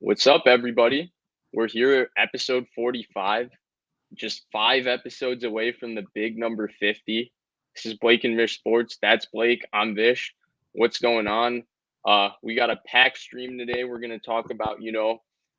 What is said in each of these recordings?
What's up, everybody? We're here at episode 45, just 5 episodes away from the big number 50. This is Blake and Vish Sports. That's Blake. I'm Vish. What's going on? We got a packed stream today. We're going to talk about,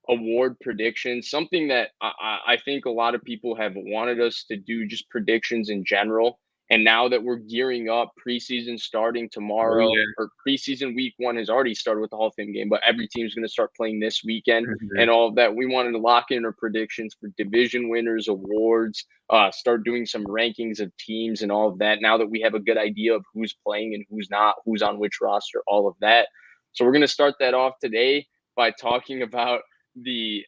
award predictions, something that I think a lot of people have wanted us to do, just predictions in general. And now that we're gearing up, preseason starting tomorrow, or preseason week 1 has already started with the Hall of Fame game, but every team's going to start playing this weekend and all of that. We wanted to lock in our predictions for division winners, awards, start doing some rankings of teams and all of that. Now that we have a good idea of who's playing and who's not, who's on which roster, all of that. So we're going to start that off today by talking about the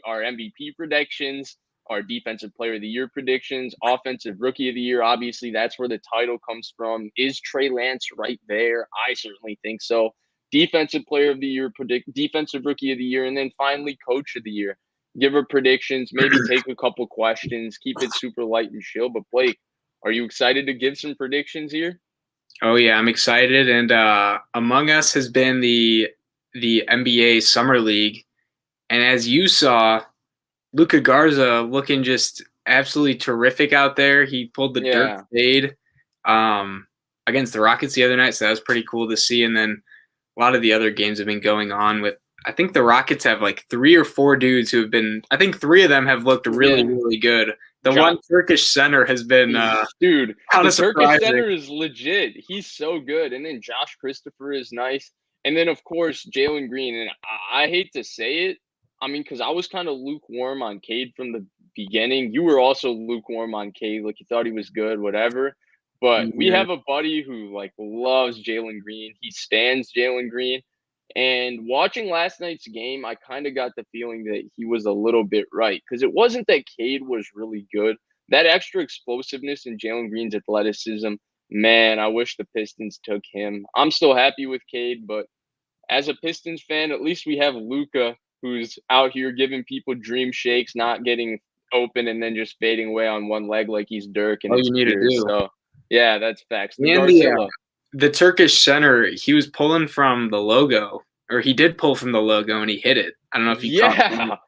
our MVP predictions, our defensive player of the year predictions, offensive rookie of the year. Obviously, that's where the title comes from. Is Trey Lance right there? I certainly think so. Defensive player of the year, defensive rookie of the year, and then finally coach of the year. Give our predictions, maybe take a couple questions, keep it super light and chill. But Blake, are you excited to give some predictions here? Oh yeah, I'm excited. And Among Us has been the NBA Summer League. And as you saw, Luka Garza looking just absolutely terrific out there. He pulled the dirt fade against the Rockets the other night, so that was pretty cool to see. And then a lot of the other games have been going on with, I think the Rockets have like 3 or 4 dudes who have been, I think 3 of them have looked really, really good. The one Turkish center has been dude, the Turkish center is legit. He's so good. And then Josh Christopher is nice. And then, of course, Jalen Green. And I hate to say it, because I was kind of lukewarm on Cade from the beginning. You were also lukewarm on Cade, like you thought he was good, whatever. But we have a buddy who loves Jalen Green. He stands Jalen Green. And watching last night's game, I kind of got the feeling that he was a little bit right, because it wasn't that Cade was really good. That extra explosiveness in Jalen Green's athleticism, man, I wish the Pistons took him. I'm still happy with Cade, but as a Pistons fan, at least we have Luka, who's out here giving people dream shakes, not getting open and then just fading away on one leg like he's Dirk and his peers. So, yeah, that's facts. The Turkish center, he was pulling from the logo, or he did pull from the logo, and he hit it. I don't know if you caught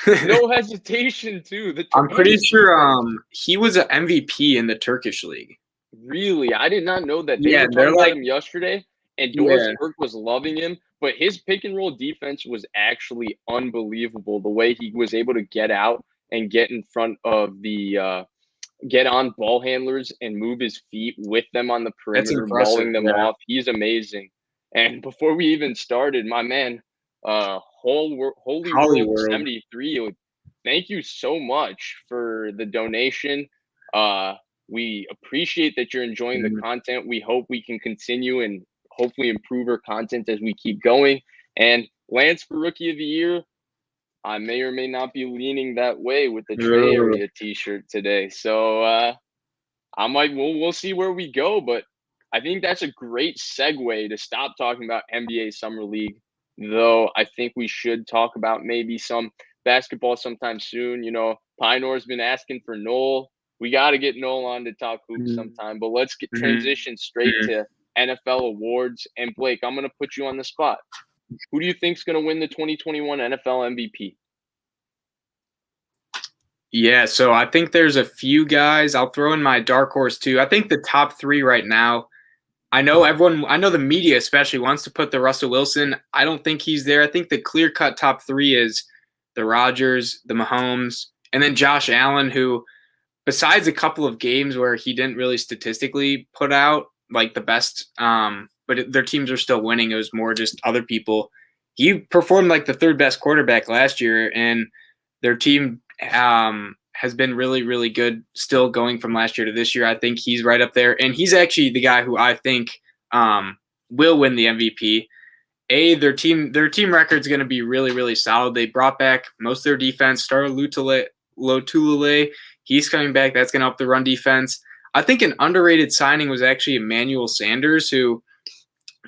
it. No hesitation, too. I'm pretty sure he was an MVP in the Turkish league. Really? I did not know that. They were talking about him yesterday, and Doris Burke was loving him. But his pick-and-roll defense was actually unbelievable, the way he was able to get out and get in front of the get on ball handlers and move his feet with them on the perimeter, balling them off. He's amazing. And before we even started, my man, Holy World 73, thank you so much for the donation. We appreciate that you're enjoying the content. We hope we can continue and hopefully improve our content as we keep going. And Lance for Rookie of the Year, I may or may not be leaning that way with the Trey area t-shirt today. So we'll see where we go, but I think that's a great segue to stop talking about NBA Summer League, though I think we should talk about maybe some basketball sometime soon. Pinor's been asking for Noel. We got to get Noel on to talk hoops sometime, but let's transition straight to NFL awards. And Blake, I'm going to put you on the spot. Who do you think is going to win the 2021 NFL MVP? Yeah, so I think there's a few guys. I'll throw in my dark horse too. I think the top 3 right now, I know the media especially wants to put the Russell Wilson. I don't think he's there. I think the clear-cut top 3 is the Rodgers, the Mahomes, and then Josh Allen, who, besides a couple of games where he didn't really statistically put out like the best, but their teams are still winning. It was more just other people. He performed like the 3rd best quarterback last year, and their team has been really, really good still going from last year to this year. I think he's right up there, and he's actually the guy who I think will win the MVP. Their team record is going to be really, really solid. They brought back most of their defense. Started Lotulelei. He's coming back. That's going to help the run defense. I think an underrated signing was actually Emmanuel Sanders, who,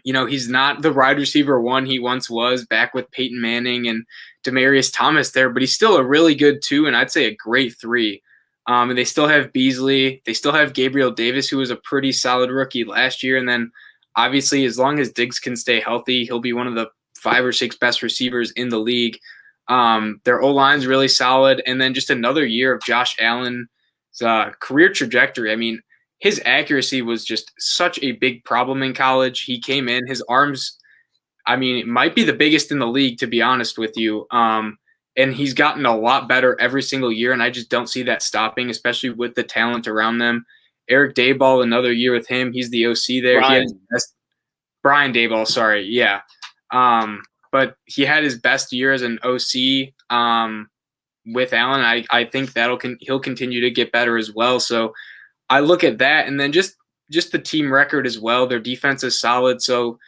he's not the wide receiver 1 he once was, back with Peyton Manning and Demaryius Thomas there, but he's still a really good 2, and I'd say a great 3. And they still have Beasley. They still have Gabriel Davis, who was a pretty solid rookie last year. And then, obviously, as long as Diggs can stay healthy, he'll be one of the 5 or 6 best receivers in the league. Their O-line's really solid. And then just another year of Josh Allen's career trajectory. I mean, his accuracy was just such a big problem in college. He came in, his arms, I mean, it might be the biggest in the league, to be honest with you. And he's gotten a lot better every single year, and I just don't see that stopping, especially with the talent around them. Eric Daboll, another year with him. He's the OC there. Brian Daboll, sorry. Yeah. But he had his best year as an OC with Allen. I think he'll continue to get better as well. So I look at that, and then just the team record as well. Their defense is solid. So,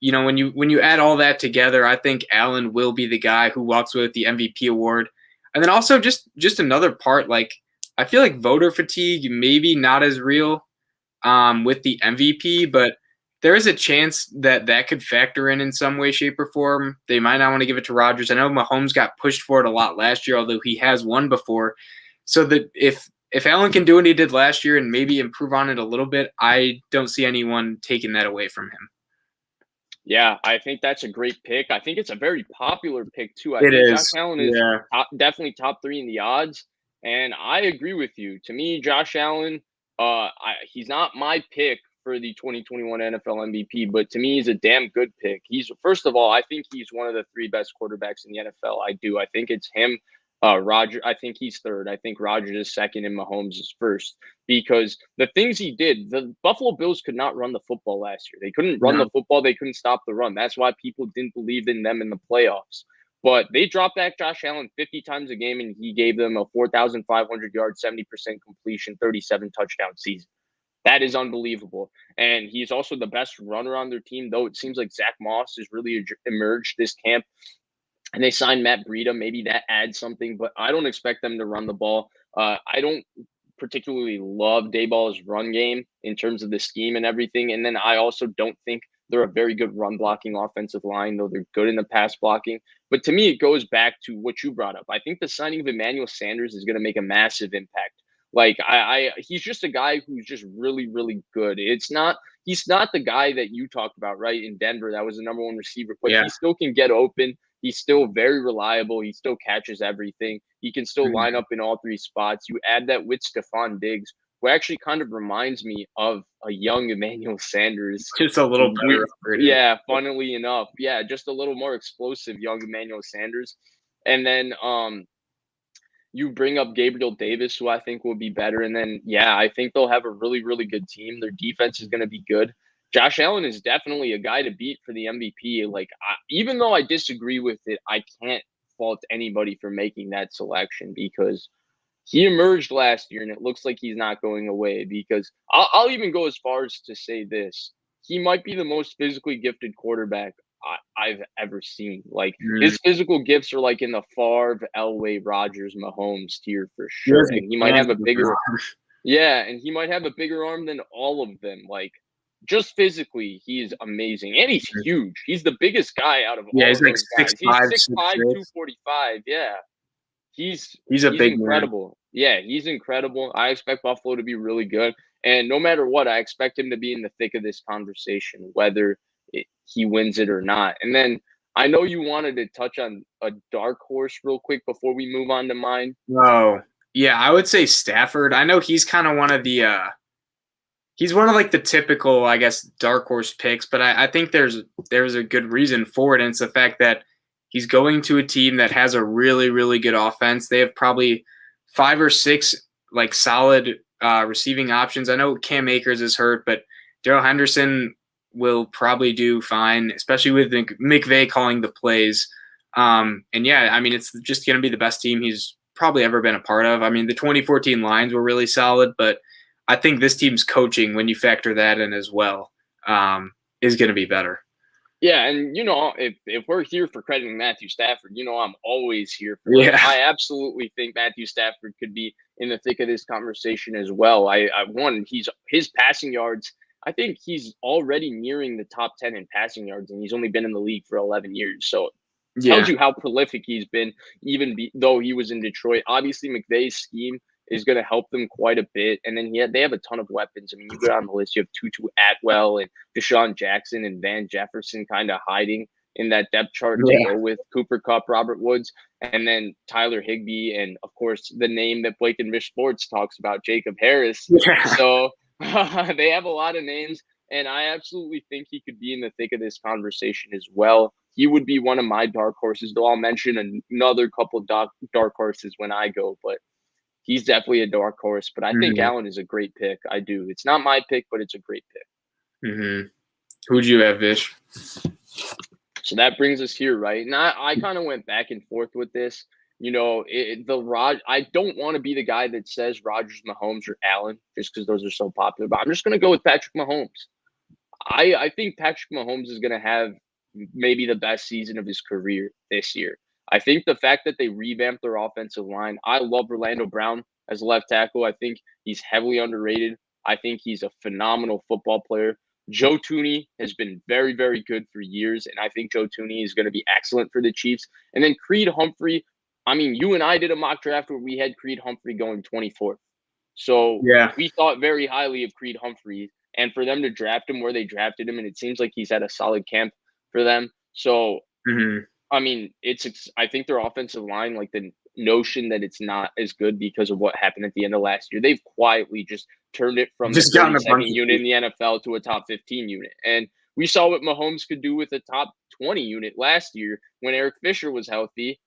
when you add all that together, I think Allen will be the guy who walks with the MVP award. And then also just another part, like I feel like voter fatigue maybe not as real with the MVP, but there is a chance that could factor in some way, shape, or form. They might not want to give it to Rodgers. I know Mahomes got pushed for it a lot last year, although he has won before. So that if Allen can do what he did last year and maybe improve on it a little bit, I don't see anyone taking that away from him. Yeah, I think that's a great pick. I think it's a very popular pick too. I think Josh Allen is definitely top 3 in the odds, and I agree with you. To me, Josh Allen, he's not my pick for the 2021 NFL MVP, but to me, he's a damn good pick. First of all, I think he's one of the 3 best quarterbacks in the NFL. I do. I think it's him. Rodgers, I think he's third. I think Rodgers is second and Mahomes is first, because the things he did, the Buffalo Bills could not run the football last year. They couldn't run the football. They couldn't stop the run. That's why people didn't believe in them in the playoffs. But they dropped back Josh Allen 50 times a game, and he gave them a 4,500 yard, 70% completion, 37 touchdown season. That is unbelievable. And he's also the best runner on their team, though it seems like Zach Moss has really emerged this camp. And they signed Matt Breida. Maybe that adds something, but I don't expect them to run the ball. I don't particularly love Daboll's run game in terms of the scheme and everything. And then I also don't think they're a very good run blocking offensive line, though they're good in the pass blocking. But to me, it goes back to what you brought up. I think the signing of Emmanuel Sanders is going to make a massive impact. Like he's just a guy who's just really, really good. He's not the guy that you talked about, right? In Denver, that was the number 1 receiver, but he still can get open. He's still very reliable. He still catches everything. He can still line up in all 3 spots. You add that with Stephon Diggs, who actually kind of reminds me of a young Emmanuel Sanders. Just a little better. Yeah, funnily enough. Yeah, just a little more explosive young Emmanuel Sanders. And then you bring up Gabriel Davis, who I think will be better. And then, I think they'll have a really, really good team. Their defense is going to be good. Josh Allen is definitely a guy to beat for the MVP. Like, even though I disagree with it, I can't fault anybody for making that selection, because he emerged last year, and it looks like he's not going away. Because I'll even go as far as to say this: he might be the most physically gifted quarterback I've ever seen. Like, his physical gifts are like in the Favre, Elway, Rodgers, Mahomes tier for sure. And he might have a bigger, and he might have a bigger arm than all of them. Like, just physically, he's amazing. And he's huge. He's the biggest guy out of all he's of like those guys. He's 6'5", 245. Yeah. He's incredible. Man. Yeah, he's incredible. I expect Buffalo to be really good. And no matter what, I expect him to be in the thick of this conversation, whether he wins it or not. And then I know you wanted to touch on a dark horse real quick before we move on to mine. Oh, yeah, I would say Stafford. I know he's kind of one of the he's one of like the typical, I guess, dark horse picks, but I think there's a good reason for it. And it's the fact that he's going to a team that has a really, really good offense. They have probably 5 or 6 like solid receiving options. I know Cam Akers is hurt, but Darrell Henderson will probably do fine, especially with McVay calling the plays. And I mean, it's just going to be the best team he's probably ever been a part of. I mean, the 2014 Lions were really solid, but I think this team's coaching, when you factor that in as well, is going to be better. Yeah, and if we're here for crediting Matthew Stafford, I'm always here for it. I absolutely think Matthew Stafford could be in the thick of this conversation as well. His passing yards, I think he's already nearing the top 10 in passing yards, and he's only been in the league for 11 years. So it tells you how prolific he's been, even though he was in Detroit. Obviously, McVay's scheme is going to help them quite a bit. And then they have a ton of weapons. I mean, you go down the list, you have Tutu Atwell and Deshaun Jackson and Van Jefferson kind of hiding in that depth chart to go with Cooper Kupp, Robert Woods, and then Tyler Higbee, and of course the name that Blake and Vish Sports talks about, Jacob Harris. Yeah. So they have a lot of names, and I absolutely think he could be in the thick of this conversation as well. He would be one of my dark horses, though I'll mention another couple dark horses when I go, but he's definitely a dark horse. But I think Allen is a great pick. I do. It's not my pick, but it's a great pick. Who'd you have, Vish? So that brings us here, right? And I kind of went back and forth with this. I don't want to be the guy that says Rodgers, Mahomes, or Allen just because those are so popular. But I'm just going to go with Patrick Mahomes. I think Patrick Mahomes is going to have maybe the best season of his career this year. I think the fact that they revamped their offensive line, I love Orlando Brown as a left tackle. I think he's heavily underrated. I think he's a phenomenal football player. Joe Thuney has been very, very good for years, and I think Joe Thuney is going to be excellent for the Chiefs. And then Creed Humphrey, I mean, you and I did a mock draft where we had Creed Humphrey going 24th. So we thought very highly of Creed Humphrey, and for them to draft him where they drafted him, and it seems like he's had a solid camp for them. So, I mean, I think their offensive line, like the notion that it's not as good because of what happened at the end of last year, they've quietly just turned it from the 32nd unit in the NFL to a top 15 unit. And we saw what Mahomes could do with a top 20 unit last year when Eric Fisher was healthy.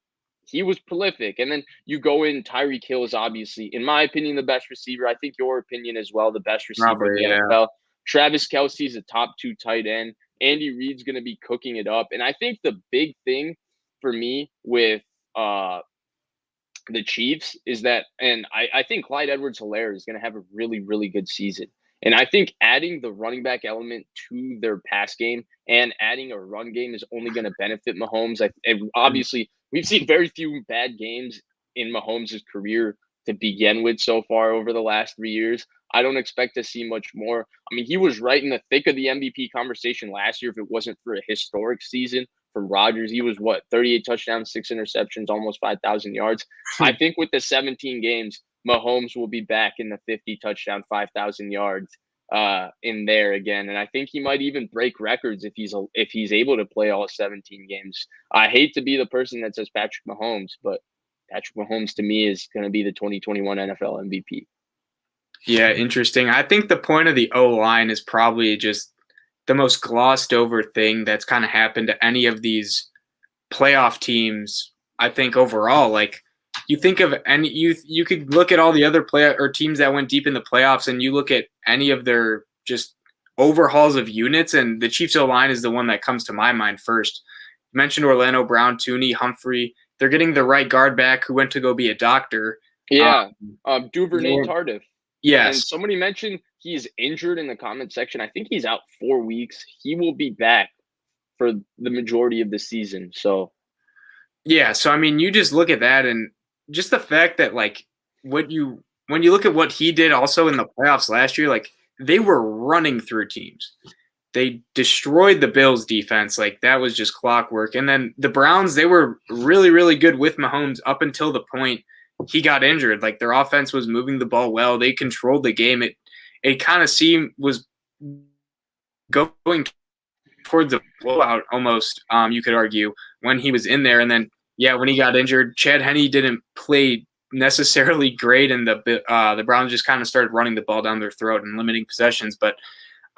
He was prolific. And then you go in, Tyreek Hill is obviously, in my opinion, the best receiver. I think your opinion as well, the best receiver in the NFL. Travis Kelce's a top 2 tight end. Andy Reid's going to be cooking it up. And I think the big thing for me with the Chiefs is that, and I think Clyde Edwards-Helaire is going to have a really, really good season. And I think adding the running back element to their pass game and adding a run game is only going to benefit Mahomes. And obviously, we've seen very few bad games in Mahomes' career to begin with so far over the last 3 years. I don't expect to see much more. I mean, he was right in the thick of the MVP conversation last year if it wasn't for a historic season from Rodgers. He was, 38 touchdowns, 6 interceptions, almost 5,000 yards. I think with the 17 games, Mahomes will be back in the 50 touchdown, 5,000 yards in there again. And I think he might even break records if he's able to play all 17 games. I hate to be the person that says Patrick Mahomes, but Patrick Mahomes to me is going to be the 2021 NFL MVP. Yeah, interesting. I think the point of the O-line is probably just the most glossed over thing that's kind of happened to any of these playoff teams. I think overall, like you think of any, you could look at all the other teams that went deep in the playoffs, and you look at any of their just overhauls of units, and the Chiefs O-line is the one that comes to my mind first. You mentioned Orlando Brown, Thuney, Humphrey. They're getting the right guard back who went to go be a doctor. Yeah, Duvernay-Tardif. Yes. And somebody mentioned he's injured in the comment section. I think he's out 4 weeks. He will be back for the majority of the season. So, yeah. So, I mean, you just look at that and just the fact that, like, when you look at what he did also in the playoffs last year, like, they were running through teams. They destroyed the Bills defense. Like, that was just clockwork. And then the Browns, they were really, really good with Mahomes up until the point he got injured. Like, their offense was moving the ball well. They controlled the game. It kind of seemed was going towards a blowout almost, you could argue, when he was in there. And then, when he got injured, Chad Henne didn't play necessarily great, and the Browns just kind of started running the ball down their throat and limiting possessions. But,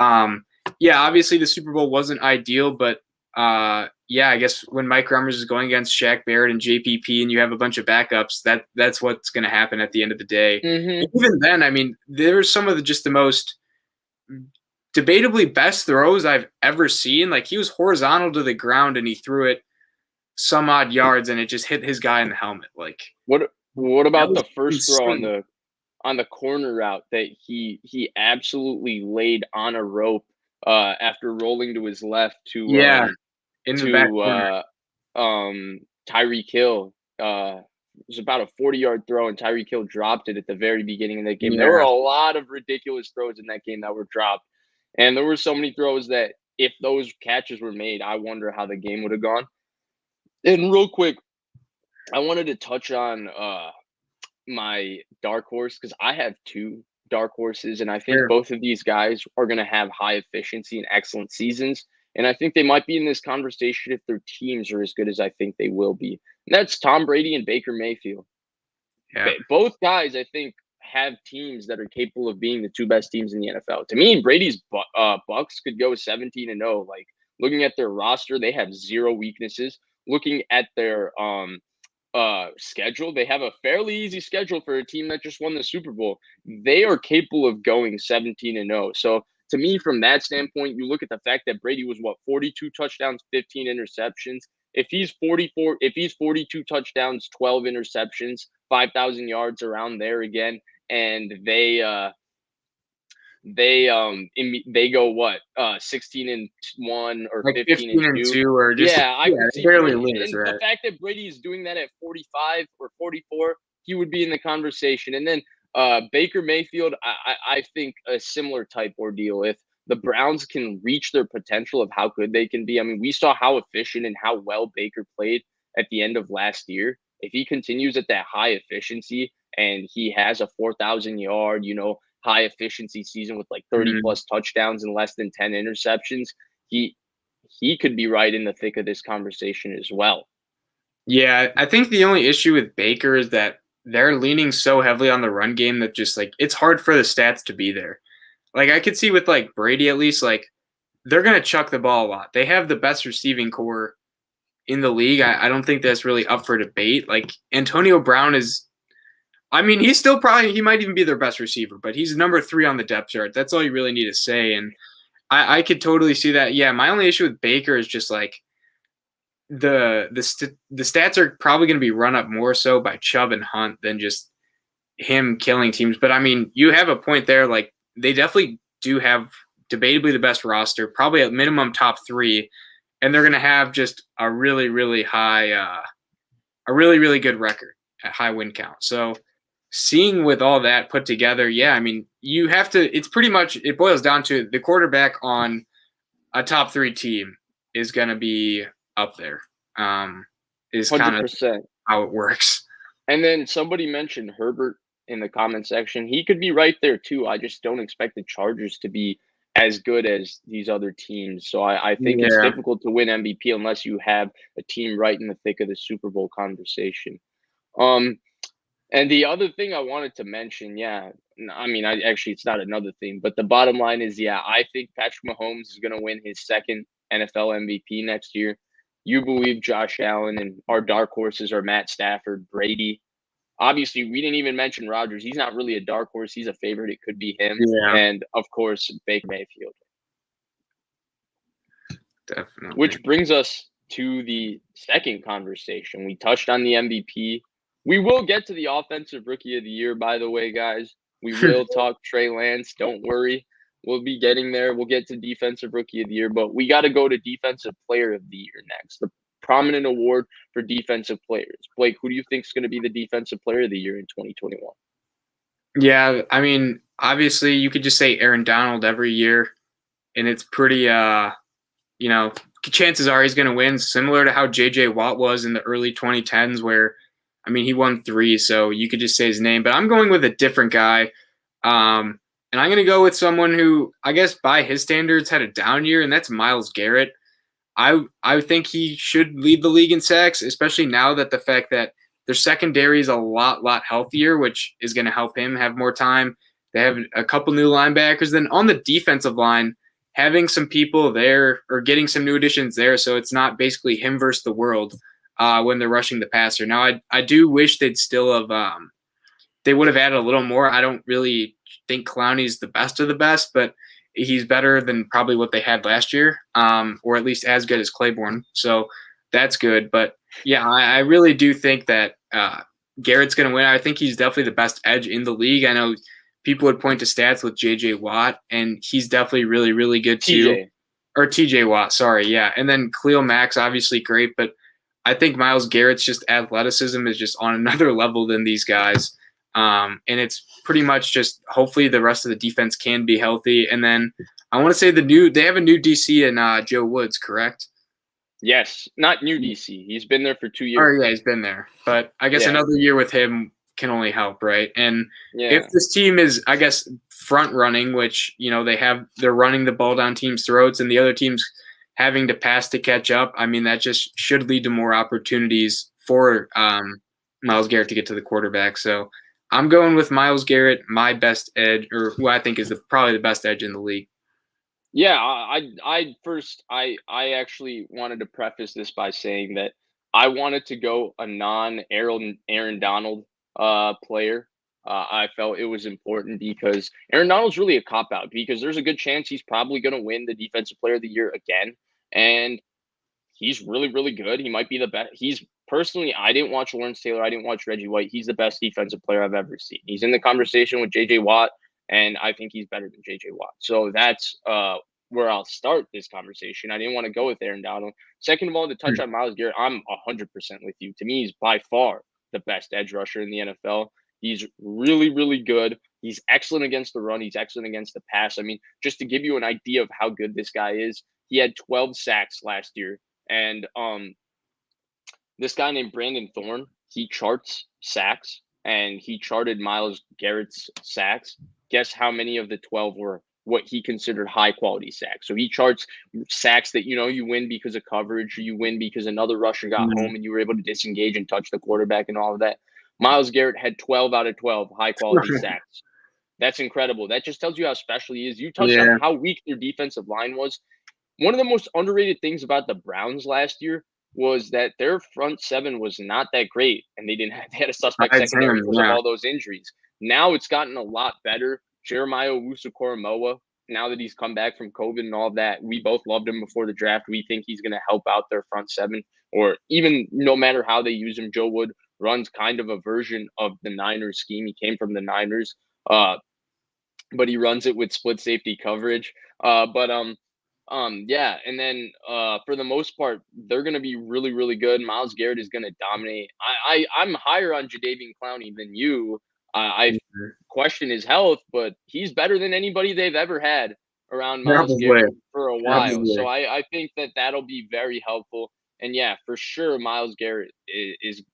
obviously the Super Bowl wasn't ideal, but I guess when Mike Rummers is going against Shaq Barrett and JPP and you have a bunch of backups, that's what's going to happen at the end of the day. Even then, I mean, there's some of the most debatably best throws I've ever seen. Like, he was horizontal to the ground and he threw it some odd yards and it just hit his guy in the helmet. Like, what about the first throw on the corner route that he absolutely laid on a rope after rolling to his left to Tyreek Hill. It was about a 40-yard throw, and Tyreek Hill dropped it at the very beginning of that game. There were a lot of ridiculous throws in that game that were dropped, and there were so many throws that if those catches were made, I wonder how the game would have gone. And real quick, I wanted to touch on my dark horse because I have 2 dark horses, and I think both of these guys are going to have high efficiency and excellent seasons. And I think they might be in this conversation if their teams are as good as I think they will be. And that's Tom Brady and Baker Mayfield. Yeah. Both guys, I think, have teams that are capable of being the two best teams in the NFL. To me, Brady's Bucks could go 17-0. Like, looking at their roster, they have zero weaknesses. Looking at their schedule, they have a fairly easy schedule for a team that just won the Super Bowl. They are capable of going 17-0. So to me, from that standpoint, you look at the fact that Brady was 42 touchdowns, 15 interceptions. If he's 42 touchdowns, 12 interceptions, 5,000 yards around there again, and they go 16-1 or like 15-2 or just yeah, I could see barely Brady, lose, and right? the fact that Brady is doing that at 45 or 44, he would be in the conversation. And then Baker Mayfield, I think a similar type ordeal. If the Browns can reach their potential of how good they can be, I mean, we saw how efficient and how well Baker played at the end of last year. If he continues at that high efficiency and he has a 4,000 yard, high efficiency season with like 30 plus touchdowns and less than 10 interceptions, he could be right in the thick of this conversation as well. Yeah, I think the only issue with Baker is that they're leaning so heavily on the run game that just like it's hard for the stats to be there. Like I could see with like Brady at least, like they're gonna chuck the ball a lot. They have the best receiving core in the league. I don't think that's really up for debate. Like Antonio Brown is, I mean, he's still he might even be their best receiver, but he's number 3 on the depth chart. That's all you really need to say. And I could totally see that. Yeah, my only issue with Baker is just like the stats are probably going to be run up more so by Chubb and Hunt than just him killing teams. But I mean, you have a point there. Like they definitely do have debatably the best roster, probably at minimum top 3, and they're going to have just a really, really high, a really, really good record at high win count. So seeing with all that put together, yeah, I mean, you have to, it's pretty much, it boils down to the quarterback on a top 3 team is going to be up there. Is kind of 100%. how it works. And then somebody mentioned Herbert in the comment section. He could be right there too. I just don't expect the Chargers to be as good as these other teams. So I think it's difficult to win MVP unless you have a team right in the thick of the Super Bowl conversation. And the other thing I wanted to mention, I mean, actually, it's not another thing, but the bottom line is, I think Patrick Mahomes is going to win his second NFL MVP next year. You believe Josh Allen, and our dark horses are Matt Stafford, Brady. Obviously, we didn't even mention Rodgers. He's not really a dark horse. He's a favorite. It could be him. Yeah. And, of course, Baker Mayfield. Definitely. Which brings us to the second conversation. We touched on the MVP. We will get to the Offensive Rookie of the Year, by the way, guys. We will talk Trey Lance. Don't worry. We'll be getting there. We'll get to Defensive Rookie of the Year, but we got to go to Defensive Player of the Year next. The prominent award for defensive players. Blake, who do you think is going to be the Defensive Player of the Year in 2021? Yeah, I mean, obviously you could just say Aaron Donald every year, and it's pretty, chances are he's going to win, similar to how J.J. Watt was in the early 2010s where, I mean, he won 3, so you could just say his name. But I'm going with a different guy, and I'm going to go with someone who, I guess, by his standards, had a down year, and that's Myles Garrett. I think he should lead the league in sacks, especially now that the fact that their secondary is a lot healthier, which is going to help him have more time. They have a couple new linebackers. Then on the defensive line, having some people there or getting some new additions there, so it's not basically him versus the world when they're rushing the passer. Now, I do wish they'd still have they would have added a little more. I don't really think Clowney's the best of the best, but he's better than probably what they had last year, or at least as good as Claiborne. So that's good. But, yeah, I really do think that Garrett's going to win. I think he's definitely the best edge in the league. I know people would point to stats with J.J. Watt, and he's definitely really, really good too. Or T.J. Watt, sorry, yeah. And then Khalil Mack's obviously great, but I think Myles Garrett's just athleticism is just on another level than these guys. And it's pretty much just hopefully the rest of the defense can be healthy. And then I want to say they have a new DC in Joe Woods, correct? Yes, not new DC. He's been there for 2 years. Oh, yeah, he's been there. But I guess another year with him can only help, right? And if this team is, I guess, front running, which, they're running the ball down teams' throats and the other teams having to pass to catch up, I mean, that just should lead to more opportunities for Myles Garrett to get to the quarterback. So I'm going with Myles Garrett, my best edge, or who I think is probably the best edge in the league. Yeah, I actually wanted to preface this by saying that I wanted to go a non-Aaron Donald player. I felt it was important because Aaron Donald's really a cop out because there's a good chance he's probably going to win the Defensive Player of the Year again, and he's really, really good. He might be the best. He's personally, I didn't watch Lawrence Taylor. I didn't watch Reggie White. He's the best defensive player I've ever seen. He's in the conversation with JJ Watt, and I think he's better than JJ Watt. So that's where I'll start this conversation. I didn't want to go with Aaron Donald. Second of all, to touch on Myles Garrett, I'm 100% with you. To me, he's by far the best edge rusher in the NFL. He's really, really good. He's excellent against the run. He's excellent against the pass. I mean, just to give you an idea of how good this guy is, he had 12 sacks last year. And this guy named Brandon Thorne, he charts sacks, and he charted Myles Garrett's sacks. Guess how many of the 12 were what he considered high quality sacks? So he charts sacks that, you win because of coverage, you win because another rusher got home and you were able to disengage and touch the quarterback and all of that. Myles Garrett had 12 out of 12 high quality sacks. That's incredible. That just tells you how special he is. You touched on how weak their defensive line was. One of the most underrated things about the Browns last year was that their front seven was not that great, and they had a suspect secondary because of all those injuries. Now it's gotten a lot better. Jeremiah Owusu-Koramoah, now that he's come back from COVID and all of that, we both loved him before the draft. We think he's going to help out their front seven, or even no matter how they use him. Joe Wood runs kind of a version of the Niners scheme. He came from the Niners, but he runs it with split safety coverage. Yeah, and then for the most part, they're gonna be really, really good. Myles Garrett is gonna dominate. I'm higher on Jadeveon Clowney than you. I question his health, but he's better than anybody they've ever had around Myles Garrett for a while. So I think that'll be very helpful. And yeah, for sure, Myles Garrett is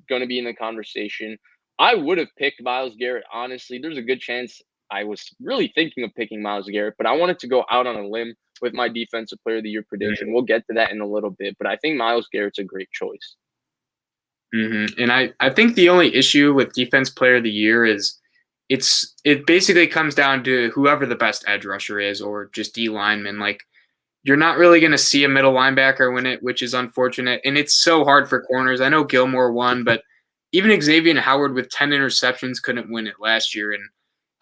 gonna be in the conversation. I would have picked Myles Garrett, honestly. There's a good chance I was really thinking of picking Myles Garrett, but I wanted to go out on a limb with my Defensive Player of the Year prediction. We'll get to that in a little bit, but I think Myles Garrett's a great choice. And I think the only issue with Defense Player of the Year is it basically comes down to whoever the best edge rusher is, or just D lineman. Like, you're not really going to see a middle linebacker win it, which is unfortunate. And it's so hard for corners. I know Gilmore won, but even Xavier Howard with 10 interceptions couldn't win it last year. And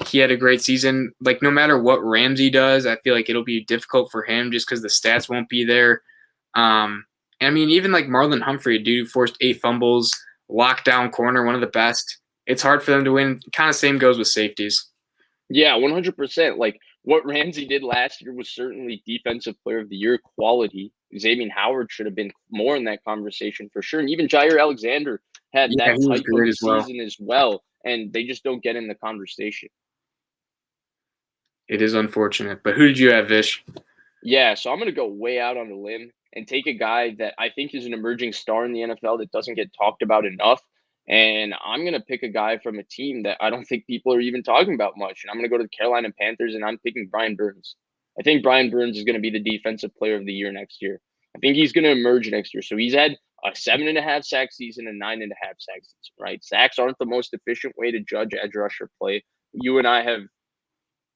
he had a great season. Like, no matter what Ramsey does, I feel like it'll be difficult for him just because the stats won't be there. I mean, even like Marlon Humphrey, a dude who forced 8 fumbles, lockdown corner, one of the best. It's hard for them to win. Kind of same goes with safeties. Yeah, 100%. Like, what Ramsey did last year was certainly Defensive Player of the Year quality. Xavier Howard should have been more in that conversation for sure. And even Jair Alexander had that type of season as well. And they just don't get in the conversation. It is unfortunate. But who did you have, Vish? Yeah, so I'm going to go way out on a limb and take a guy that I think is an emerging star in the NFL that doesn't get talked about enough. And I'm going to pick a guy from a team that I don't think people are even talking about much. And I'm going to go to the Carolina Panthers, and I'm picking Brian Burns. I think Brian Burns is going to be the Defensive Player of the Year next year. I think he's going to emerge next year. So he's had a 7.5 sack season and 9.5 sack season, right? Sacks aren't the most efficient way to judge edge rusher play. You and I have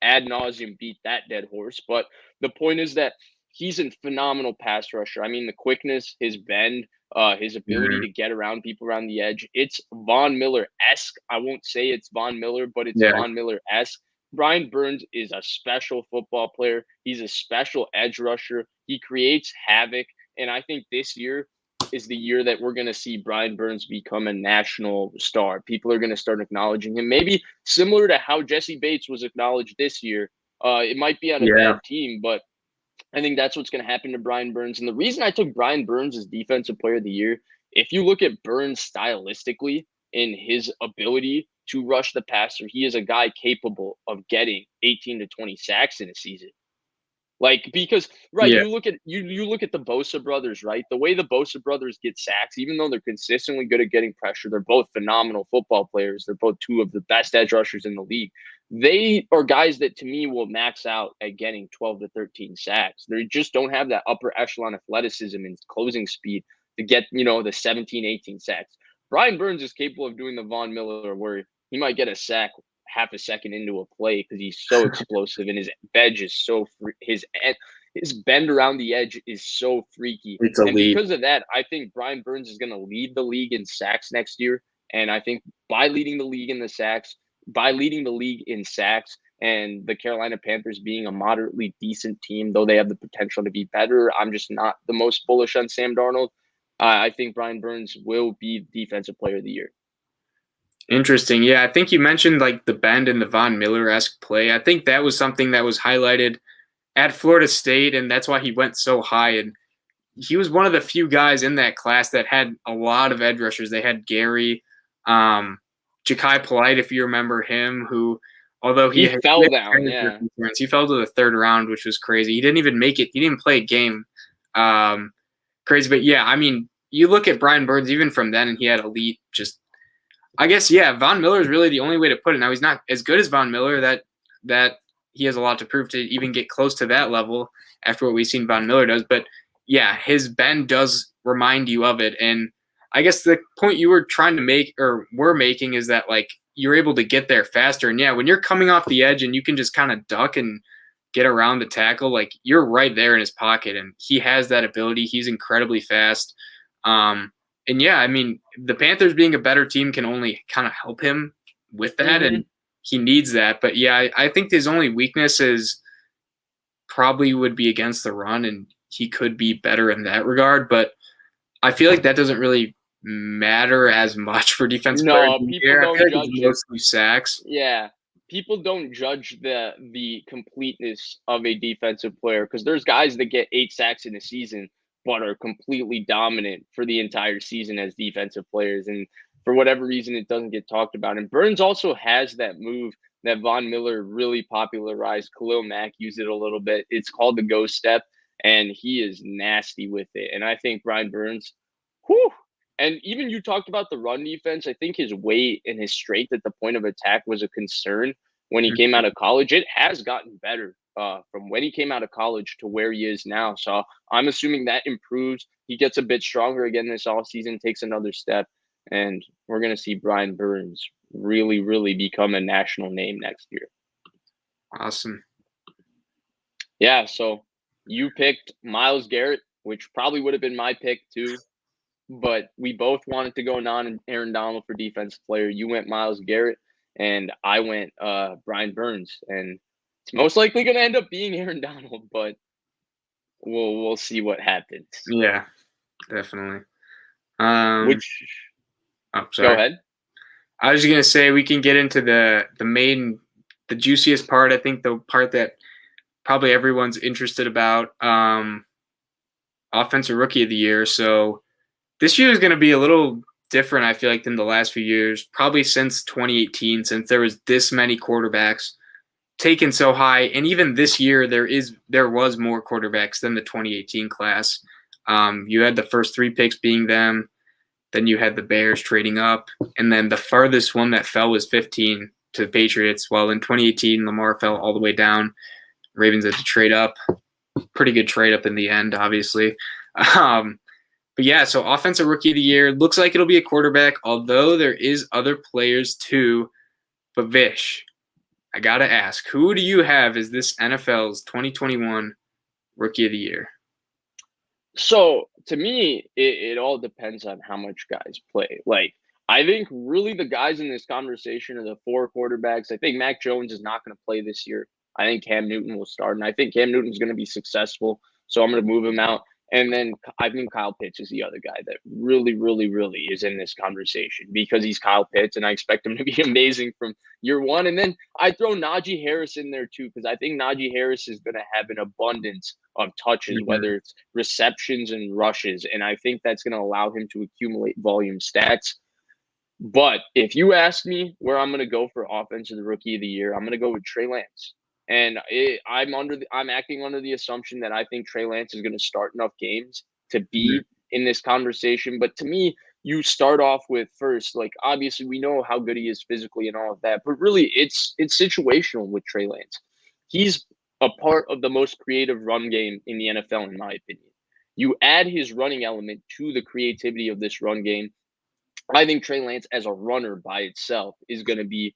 ad nauseum beat that dead horse. But the point is that he's a phenomenal pass rusher. I mean, the quickness, his bend, his ability to get around people around the edge. It's Von Miller-esque. I won't say it's Von Miller, but it's Von Miller-esque. Brian Burns is a special football player. He's a special edge rusher. He creates havoc. And I think this year is the year that we're going to see Brian Burns become a national star. People are going to start acknowledging him. Maybe similar to how Jesse Bates was acknowledged this year. It might be on a bad team, but I think that's what's going to happen to Brian Burns. And the reason I took Brian Burns as Defensive Player of the Year, if you look at Burns stylistically in his ability to rush the passer, he is a guy capable of getting 18 to 20 sacks in a season. Like, because Yeah. you look at you look at the Bosa brothers, right? The way the Bosa brothers get sacks, even though they're consistently good at getting pressure, they're both phenomenal football players. They're both two of the best edge rushers in the league. They are guys that to me will max out at getting 12 to 13 sacks. They just don't have that upper echelon athleticism and closing speed to get, the 17, 18 sacks. Brian Burns is capable of doing the Von Miller where he might get a sack half a second into a play because he's so explosive and his edge is so his bend around the edge is so freaky. It's And elite. because of that, I think Brian Burns is going to lead the league in sacks next year. And I think by leading the league in sacks and the Carolina Panthers being a moderately decent team, though they have the potential to be better, I'm just not the most bullish on Sam Darnold. I think Brian Burns will be Defensive Player of the Year. Interesting. Yeah, I think you mentioned like the bend and the Von Miller-esque play. I think that was something that was highlighted at Florida State, and that's why he went so high. And he was one of the few guys in that class that had a lot of edge rushers. They had Gary, Ja'Kai Polite, if you remember him, who, although he fell down, he fell to the third round, which was crazy. He didn't even make it. He didn't play a game. Crazy. But yeah, I mean, you look at Brian Burns, even from then, and he had elite I guess, yeah, Von Miller is really the only way to put it. Now, he's not as good as Von Miller, that he has a lot to prove to even get close to that level after what we've seen Von Miller does. But, yeah, his bend does remind you of it. And I guess the point you were trying to make or were making is that, like, you're able to get there faster. And, yeah, when you're coming off the edge and you can just kind of duck and get around the tackle, like, you're right there in his pocket. And he has that ability. He's incredibly fast. And yeah, I mean, the Panthers being a better team can only kind of help him with that, and he needs that. But yeah, I think his only weakness is probably would be against the run, and he could be better in that regard. But I feel like that doesn't really matter as much for defensive players. No, people don't judge it. Mostly sacks. Yeah, people don't judge the completeness of a defensive player because there's guys that get 8 sacks in a season but are completely dominant for the entire season as defensive players. And for whatever reason, it doesn't get talked about. And Burns also has that move that Von Miller really popularized. Khalil Mack used it a little bit. It's called the ghost step, and he is nasty with it. And I think Brian Burns, whew. And even you talked about the run defense. I think his weight and his strength at the point of attack was a concern when he came out of college. It has gotten better from when he came out of college to where he is now. So I'm assuming that improves. He gets a bit stronger again this offseason, takes another step, and we're going to see Brian Burns really, really become a national name next year. Awesome. Yeah, so you picked Myles Garrett, which probably would have been my pick too, but we both wanted to go non-Aaron Donald for defensive player. You went Myles Garrett, and I went Brian Burns, and it's most likely going to end up being Aaron Donald, but we'll see what happens. Yeah, definitely. Sorry. Go ahead. I was just going to say we can get into the juiciest part. I think the part that probably everyone's interested about, Offensive Rookie of the Year. So this year is going to be a little different, I feel like, than the last few years, probably since 2018, since there was this many quarterbacks taken so high. And even this year, there was more quarterbacks than the 2018 class. You had the first 3 picks being them. Then you had the Bears trading up. And then the farthest one that fell was 15 to the Patriots. While in 2018, Lamar fell all the way down. Ravens had to trade up. Pretty good trade up in the end, obviously. But yeah, so Offensive Rookie of the Year. Looks like it'll be a quarterback, although there is other players too. But Vish, I got to ask, who do you have as this NFL's 2021 Rookie of the Year? So to me, it all depends on how much guys play. Like, I think really the guys in this conversation are the 4 quarterbacks. I think Mac Jones is not going to play this year. I think Cam Newton will start, and I think Cam Newton's going to be successful. So I'm going to move him out. And then I think Kyle Pitts is the other guy that really, really, really is in this conversation because he's Kyle Pitts, and I expect him to be amazing from year one. And then I throw Najee Harris in there too because I think Najee Harris is going to have an abundance of touches, whether it's receptions and rushes, and I think that's going to allow him to accumulate volume stats. But if you ask me where I'm going to go for Offensive Rookie of the Year, I'm going to go with Trey Lance. And I'm acting under the assumption that I think Trey Lance is going to start enough games to Mhm. be in this conversation. But to me, you start off with first, like obviously we know how good he is physically and all of that, but really it's situational with Trey Lance. He's a part of the most creative run game in the NFL, in my opinion. You add his running element to the creativity of this run game. I think Trey Lance as a runner by itself is going to be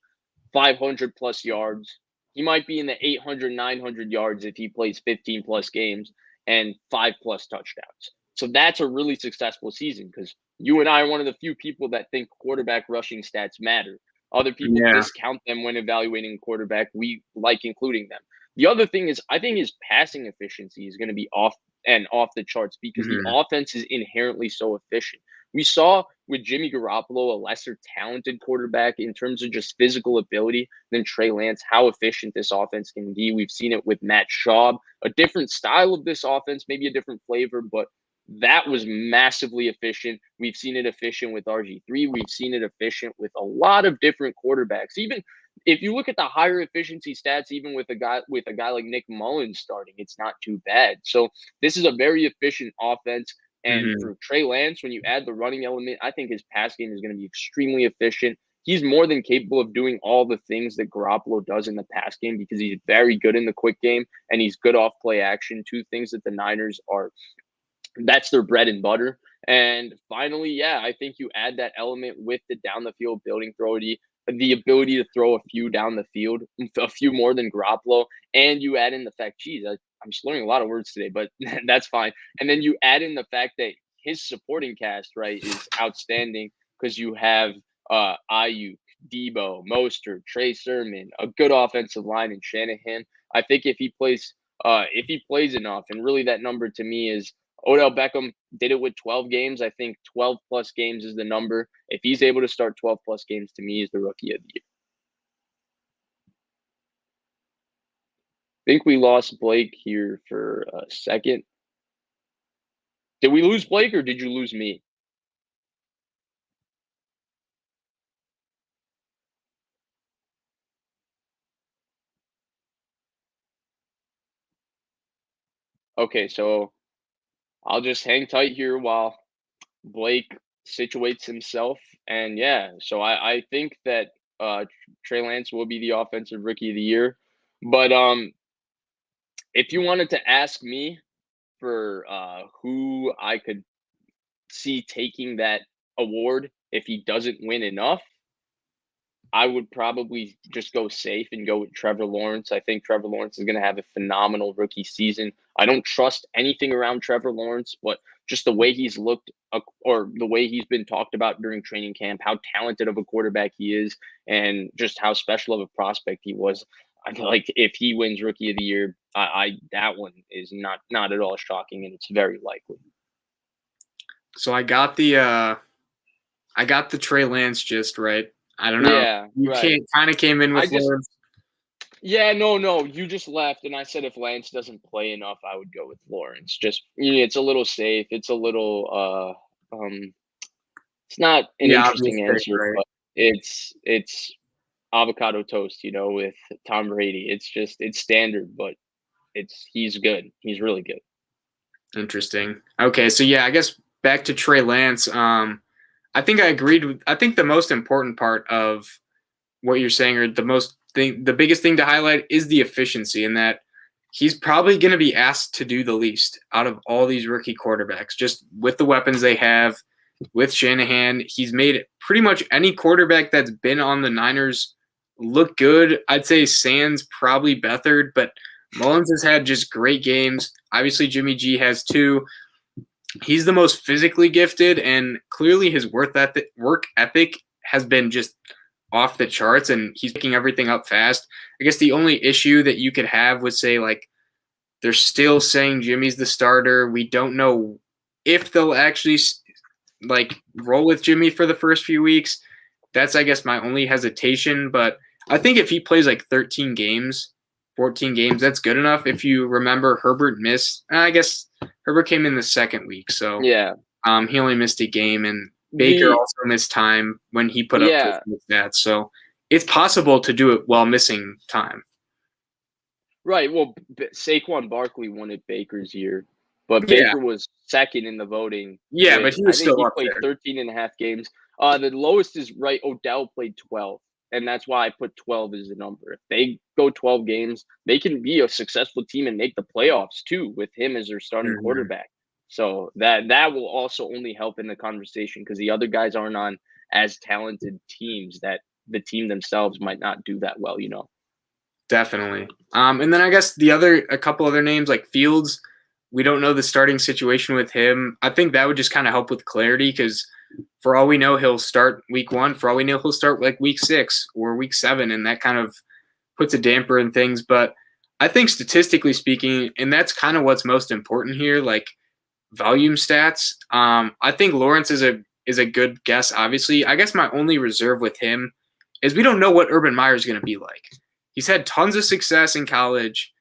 500 plus yards. He might be in the 800, 900 yards if he plays 15 plus games and 5 plus touchdowns. So that's a really successful season because you and I are one of the few people that think quarterback rushing stats matter. Other people Yeah. discount them when evaluating a quarterback. We like including them. The other thing is, I think his passing efficiency is going to be off the charts because the Mhm. offense is inherently so efficient. We saw with Jimmy Garoppolo, a lesser talented quarterback in terms of just physical ability than Trey Lance, how efficient this offense can be. We've seen it with Matt Schaub, a different style of this offense, maybe a different flavor, but that was massively efficient. We've seen it efficient with RG3. We've seen it efficient with a lot of different quarterbacks. Even if you look at the higher efficiency stats, even with a guy like Nick Mullins starting, it's not too bad. So this is a very efficient offense. And Mhm. for Trey Lance, when you add the running element, I think his pass game is going to be extremely efficient. He's more than capable of doing all the things that Garoppolo does in the pass game because he's very good in the quick game and he's good off play action. Two things that the Niners are, that's their bread and butter. And finally, yeah, I think you add that element with the down the field building throw, the ability to throw a few down the field, a few more than Garoppolo, and you add in the fact, geez, I'm slurring a lot of words today, but that's fine. And then you add in the fact that his supporting cast, right, is outstanding because you have Ayuk, Debo, Mostert, Trey Sermon, a good offensive line, and Shanahan. I think if he plays enough, and really that number to me is Odell Beckham did it with 12 games. I think 12 plus games is the number. If he's able to start 12 plus games, to me, is the rookie of the year. I think we lost Blake here for a second. Did we lose Blake or did you lose me? Okay, so I'll just hang tight here while Blake situates himself. And yeah, so I think that Trey Lance will be the offensive rookie of the year. But if you wanted to ask me for who I could see taking that award if he doesn't win enough, I would probably just go safe and go with Trevor Lawrence. I think Trevor Lawrence is going to have a phenomenal rookie season. I don't trust anything around Trevor Lawrence, but just the way he's looked or the way he's been talked about during training camp, how talented of a quarterback he is, and just how special of a prospect he was. I feel like if he wins Rookie of the Year, I that one is not at all shocking, and it's very likely. So I got the Trey Lance gist right. I don't know. Yeah, You right. kind of came in I with just Lawrence. Yeah, no. You just left, and I said if Lance doesn't play enough, I would go with Lawrence. Just it's a little safe. It's a little it's not an Yeah, obvious interesting pick, answer, right? but it's avocado toast, with Tom Brady. It's standard, but he's good. He's really good. Interesting. Okay, so yeah, I guess back to Trey Lance. I think I agreed with. I think the most important part of what you're saying, or the biggest thing to highlight, is the efficiency, in that he's probably going to be asked to do the least out of all these rookie quarterbacks. Just with the weapons they have, with Shanahan, he's made pretty much any quarterback that's been on the Niners look good. I'd say Sands probably Beathard, but Mullins has had just great games. Obviously, Jimmy G has too. He's the most physically gifted, and clearly his work ethic has been just off the charts, and he's picking everything up fast. I guess the only issue that you could have would say, like, they're still saying Jimmy's the starter. We don't know if they'll actually like roll with Jimmy for the first few weeks. That's, I guess, my only hesitation. But I think if he plays like 13 games, 14 games, that's good enough. If you remember, Herbert missed. I guess Herbert came in the second week, so Yeah. he only missed a game, and Baker The also missed time when he put up Yeah. those stats. So it's possible to do it while missing time. Right. Well, Saquon Barkley won it Baker's year, but Yeah, Baker was second in the voting yeah, with, but he I was think still he up played there. 13 and a half games. The lowest is right. Odell played 12, and that's why I put 12 as the number. If they go 12 games, they can be a successful team and make the playoffs too with him as their starting Mhm. quarterback. So that will also only help in the conversation because the other guys aren't on as talented teams that the team themselves might not do that well, you know. Definitely. And then I guess a couple other names like Fields, we don't know the starting situation with him. I think that would just kind of help with clarity because for all we know, he'll start week 1. For all we know, he'll start like week 6 or week 7, and that kind of puts a damper in things. But I think statistically speaking, and that's kind of what's most important here, like volume stats. I think Lawrence is a good guess. Obviously, I guess my only reserve with him is we don't know what Urban Meyer is going to be like. He's had tons of success in college,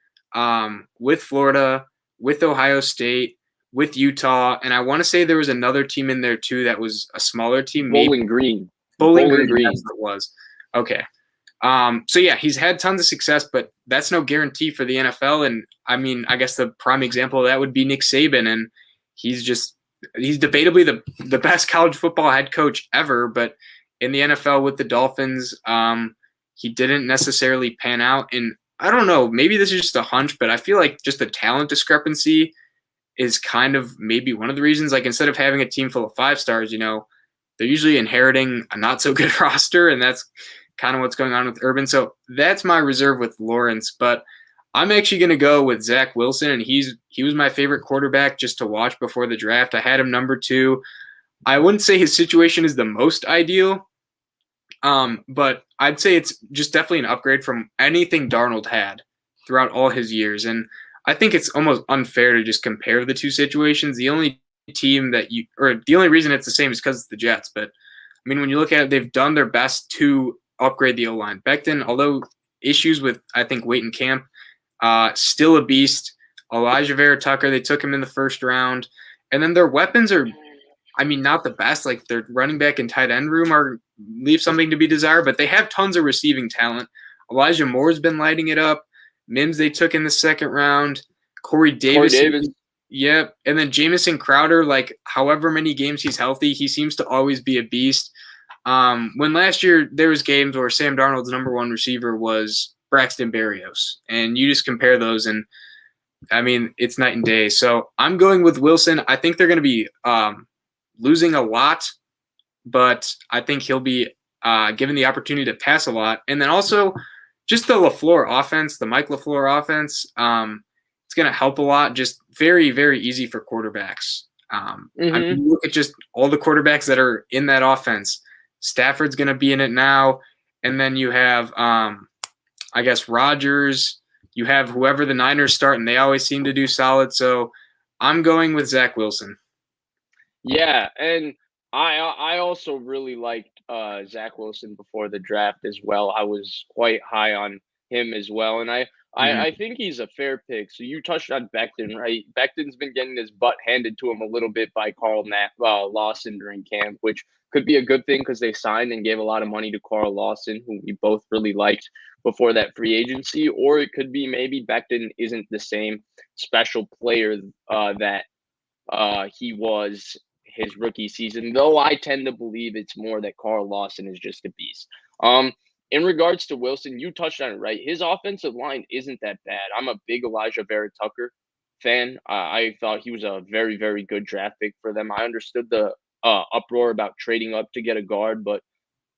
with Florida, with Ohio State, with Utah, and I want to say there was another team in there too that was a smaller team, maybe Bowling Green. Bowling Bowling Green. That's Green. what it was. Okay. So yeah, he's had tons of success, but that's no guarantee for the NFL. And I mean, I guess the prime example of that would be Nick Saban, and he's debatably the best college football head coach ever. But in the NFL with the Dolphins, he didn't necessarily pan out. And I don't know, maybe this is just a hunch, but I feel like just the talent discrepancy is kind of maybe one of the reasons. Like instead of having a team full of 5 stars, they're usually inheriting a not so good roster, and that's kind of what's going on with Urban. So that's my reserve with Lawrence, but I'm actually going to go with Zach Wilson, and he was my favorite quarterback just to watch before the draft. I had him number 2. I wouldn't say his situation is the most ideal, but I'd say it's just definitely an upgrade from anything Darnold had throughout all his years. And I think it's almost unfair to just compare the two situations. The only the only reason it's the same is because it's the Jets. But I mean, when you look at it, they've done their best to upgrade the O line. Becton, although issues with I think weight and camp, still a beast. Elijah Vera Tucker, they took him in the first round, and then their weapons are, I mean, not the best. Like their running back and tight end room leave something to be desired, but they have tons of receiving talent. Elijah Moore's been lighting it up. Mims they took in the second round. Corey Davis. Yep. And then Jamison Crowder, like however many games he's healthy, he seems to always be a beast. When last year there was games where Sam Darnold's number 1 receiver was Braxton Berrios, and you just compare those, and I mean it's night and day. So I'm going with Wilson. I think they're going to be losing a lot, but I think he'll be given the opportunity to pass a lot, and then also just the LaFleur offense, the Mike LaFleur offense. It's going to help a lot. Just very, very easy for quarterbacks. I mean, you look at just all the quarterbacks that are in that offense. Stafford's going to be in it now, and then you have, I guess, Rodgers. You have whoever the Niners start, and they always seem to do solid. So I'm going with Zach Wilson. Yeah, and I also really liked Zach Wilson before the draft as well. I was quite high on him as well, and I think he's a fair pick. So you touched on Becton, right? Becton's been getting his butt handed to him a little bit by Carl Lawson during camp, which could be a good thing because they signed and gave a lot of money to Carl Lawson, who we both really liked before that free agency. Or it could be maybe Becton isn't the same special player that he was his rookie season, though I tend to believe it's more that Carl Lawson is just a beast. In regards to Wilson, you touched on it, right? His offensive line isn't that bad. I'm a big Elijah Vera Tucker fan. I thought he was a very, very good draft pick for them. I understood the uproar about trading up to get a guard, but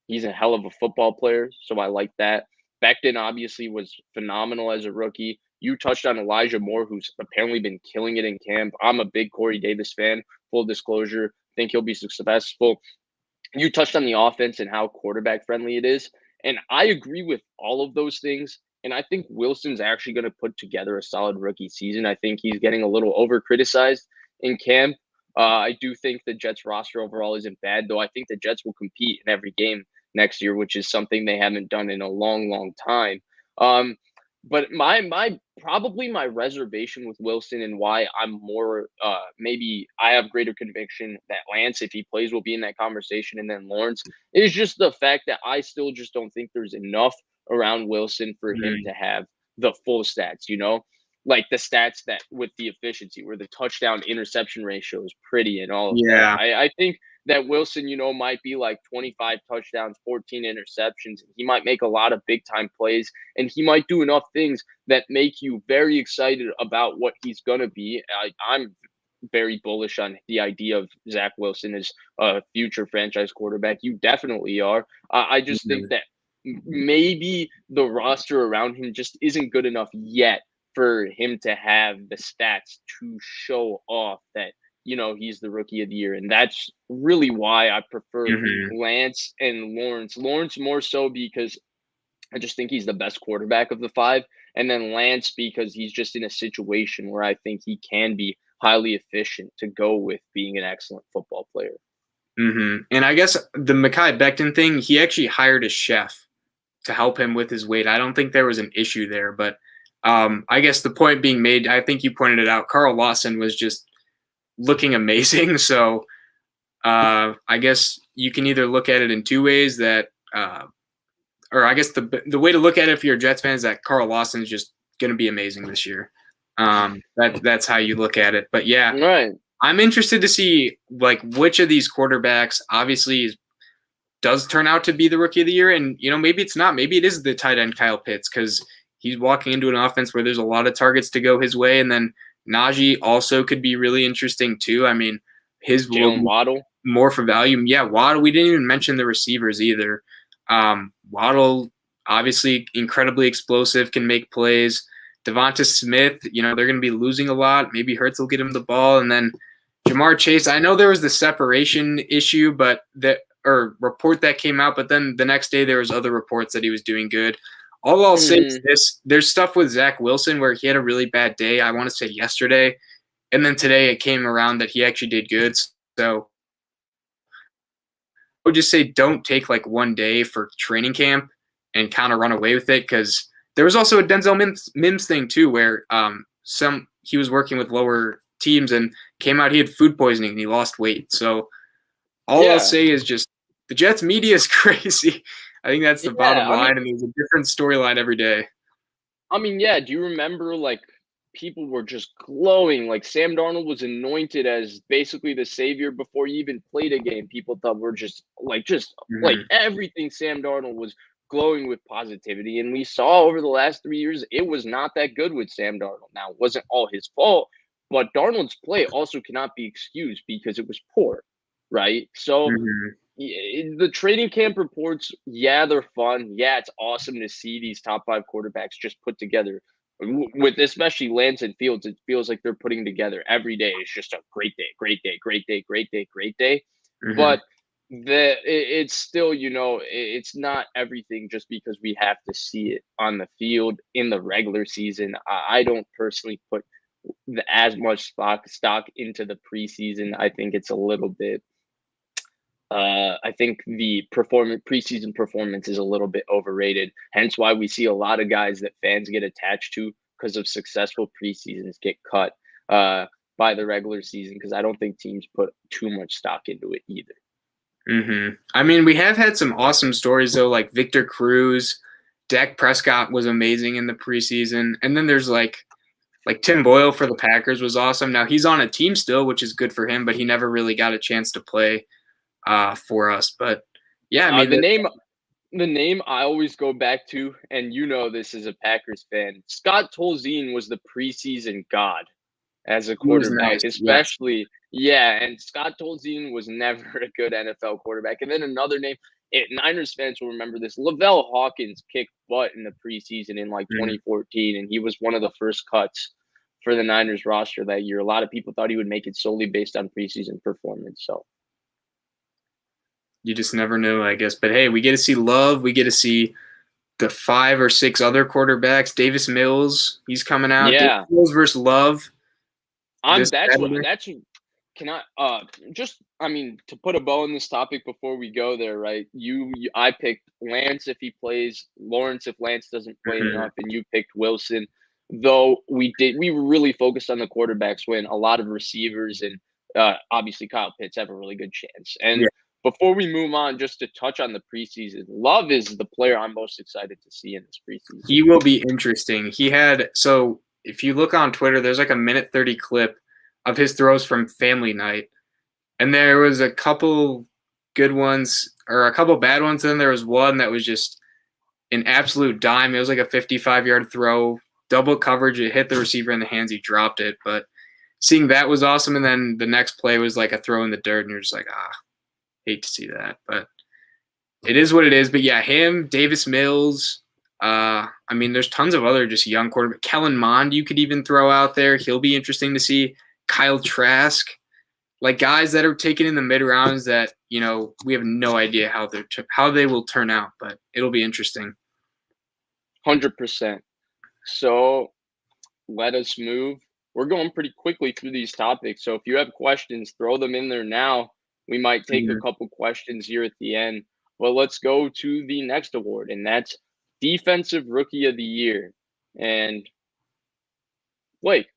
he's a hell of a football player, so I like that. Becton obviously was phenomenal as a rookie. You touched on Elijah Moore, who's apparently been killing it in camp. I'm a big Corey Davis fan, full disclosure. Think he'll be successful. You touched on the offense and how quarterback friendly it is. And I agree with all of those things. And I think Wilson's actually going to put together a solid rookie season. I think he's getting a little over criticized in camp. I do think the Jets roster overall isn't bad, though I think the Jets will compete in every game next year, which is something they haven't done in a long, long time. But my reservation with Wilson and why I'm more maybe I have greater conviction that Lance, if he plays, will be in that conversation, and then Lawrence is just the fact that I still just don't think there's enough around Wilson for him to have the full stats, like the stats that with the efficiency where the touchdown interception ratio is pretty and all of that. Yeah. I think that Wilson, might be like 25 touchdowns, 14 interceptions. He might make a lot of big time plays, and he might do enough things that make you very excited about what he's going to be. I'm very bullish on the idea of Zach Wilson as a future franchise quarterback. You definitely are. I just think that maybe the roster around him just isn't good enough yet for him to have the stats to show off that, he's the rookie of the year. And that's really why I prefer Lance and Lawrence. Lawrence more so because I just think he's the best quarterback of the five. And then Lance because he's just in a situation where I think he can be highly efficient to go with being an excellent football player. And I guess the Mekhi Becton thing, he actually hired a chef to help him with his weight. I don't think there was an issue there, but I guess the point being made, I think you pointed it out, Carl Lawson was just looking amazing. So I guess you can either look at it in two ways that, or I guess the way to look at it if you're a Jets fan is that Carl Lawson is just going to be amazing this year. That's how you look at it. But yeah, right. I'm interested to see like which of these quarterbacks obviously does turn out to be the rookie of the year. And, maybe it's not. Maybe it is the tight end Kyle Pitts because he's walking into an offense where there's a lot of targets to go his way. And then Najee also could be really interesting too. I mean, his Waddle more for value. Yeah, Waddle. We didn't even mention the receivers either. Waddle, obviously incredibly explosive, can make plays. Devonta Smith, they're going to be losing a lot. Maybe Hurts will get him the ball. And then Jamar Chase, I know there was the separation issue, but report that came out, but then the next day there was other reports that he was doing good. All I'll say is this, there's stuff with Zach Wilson where he had a really bad day, I want to say yesterday, and then today it came around that he actually did good. So I would just say don't take like one day for training camp and kind of run away with it, because there was also a Denzel Mims thing too where he was working with lower teams and came out he had food poisoning and he lost weight. So I'll say is just the Jets media is crazy. I think that's the bottom line, and there's a different storyline every day. I mean, yeah, do you remember, like, people were just glowing, like, Sam Darnold was anointed as basically the savior before he even played a game. People thought we're just like everything Sam Darnold was glowing with positivity, and we saw over the last 3 years, it was not that good with Sam Darnold. Now, it wasn't all his fault, but Darnold's play also cannot be excused because it was poor, right? So the training camp reports, yeah, they're fun. Yeah, it's awesome to see these top five quarterbacks just put together. With especially Lance and Fields, it feels like they're putting together every day. It's just a great day, great day, great day, great day, great day. But it's still, it's not everything just because we have to see it on the field in the regular season. I don't personally put as much stock into the preseason. I think it's a little bit. I think the preseason performance is a little bit overrated. Hence why we see a lot of guys that fans get attached to because of successful preseasons get cut by the regular season, because I don't think teams put too much stock into it either. I mean, we have had some awesome stories though, like Victor Cruz, Dak Prescott was amazing in the preseason, and then there's like Tim Boyle for the Packers was awesome. Now he's on a team still, which is good for him, but he never really got a chance to play for us. But yeah, I mean, the name I always go back to, and this as a Packers fan, Scott Tolzien was the preseason god as a quarterback, especially. Yeah, and Scott Tolzien was never a good NFL quarterback. And then another name, Niners fans will remember this, Lavelle Hawkins kicked butt in the preseason in 2014, and he was one of the first cuts for the Niners roster that year. A lot of people thought he would make it solely based on preseason performance. So you just never know, I guess. But hey, we get to see Love. We get to see the 5 or 6 other quarterbacks. Davis Mills, he's coming out. Yeah, Davis Mills versus Love. To put a bow on this topic before we go there, right? I picked Lance if he plays, Lawrence if Lance doesn't play enough, and you picked Wilson. Though we were really focused on the quarterbacks when a lot of receivers and obviously Kyle Pitts have a really good chance. And Before we move on, just to touch on the preseason, Love is the player I'm most excited to see in this preseason. He will be interesting. So if you look on Twitter, there's like a minute 30 clip of his throws from family night. And there was a couple good ones or a couple bad ones. And then there was one that was just an absolute dime. It was like a 55-yard throw, double coverage. It hit the receiver in the hands. He dropped it. But seeing that was awesome. And then the next play was like a throw in the dirt. And you're just like, hate to see that. But it is what it is. But yeah, him, Davis Mills. I mean, there's tons of other just young quarterbacks. Kellen Mond you could even throw out there. He'll be interesting to see. Kyle Trask. Like guys that are taken in the mid rounds that, we have no idea how they will turn out, but it'll be interesting. 100%. So let us move. We're going pretty quickly through these topics. So if you have questions, throw them in there now. We might take a couple questions here at the end. But let's go to the next award, and that's Defensive Rookie of the Year. And Blake,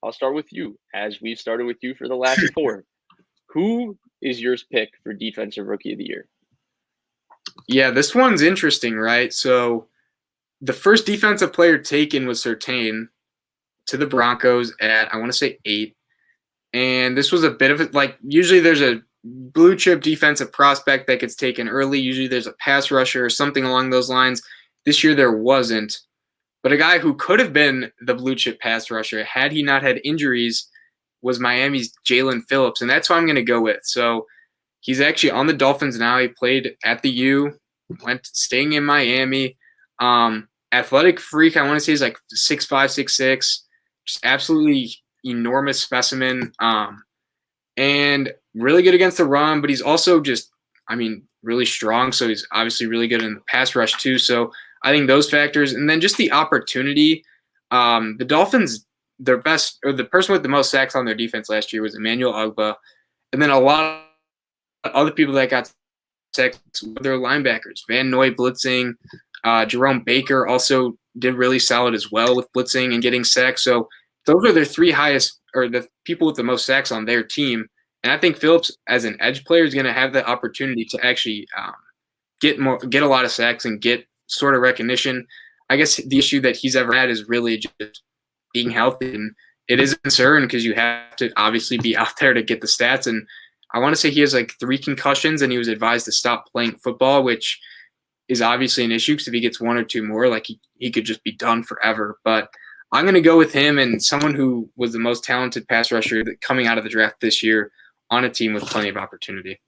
I'll start with you, as we've started with you for the last 4. Who is yours pick for Defensive Rookie of the Year? Yeah, this one's interesting, right? So the first defensive player taken was Surtain to the Broncos at, I want to say 8. And this was a bit of it, like usually there's a blue chip defensive prospect that gets taken early. Usually there's a pass rusher or something along those lines. This year there wasn't. But a guy who could have been the blue chip pass rusher had he not had injuries was Miami's Jalen Phillips, and that's who I'm going to go with. So he's actually on the Dolphins now. He played at the U, staying in Miami. Athletic freak, I want to say he's like 6'5", 6'6", just absolutely enormous specimen, and really good against the run, but he's also just, really strong, so he's obviously really good in the pass rush too. So I think those factors, and then just the opportunity. The Dolphins, their best, or the person with the most sacks on their defense last year was Emmanuel Ogbah, and then a lot of other people that got sacks were their linebackers. Van Noy blitzing, Jerome Baker also did really solid as well with blitzing and getting sacks. So those are their 3 highest, or the people with the most sacks on their team. And I think Phillips, as an edge player, is going to have the opportunity to actually get a lot of sacks and get sort of recognition. I guess the issue that he's ever had is really just being healthy, and it is a concern because you have to obviously be out there to get the stats. And I want to say he has like 3 concussions, and he was advised to stop playing football, which is obviously an issue because if he gets 1 or 2 more, like he could just be done forever. But I'm going to go with him and someone who was the most talented pass rusher coming out of the draft this year on a team with plenty of opportunity.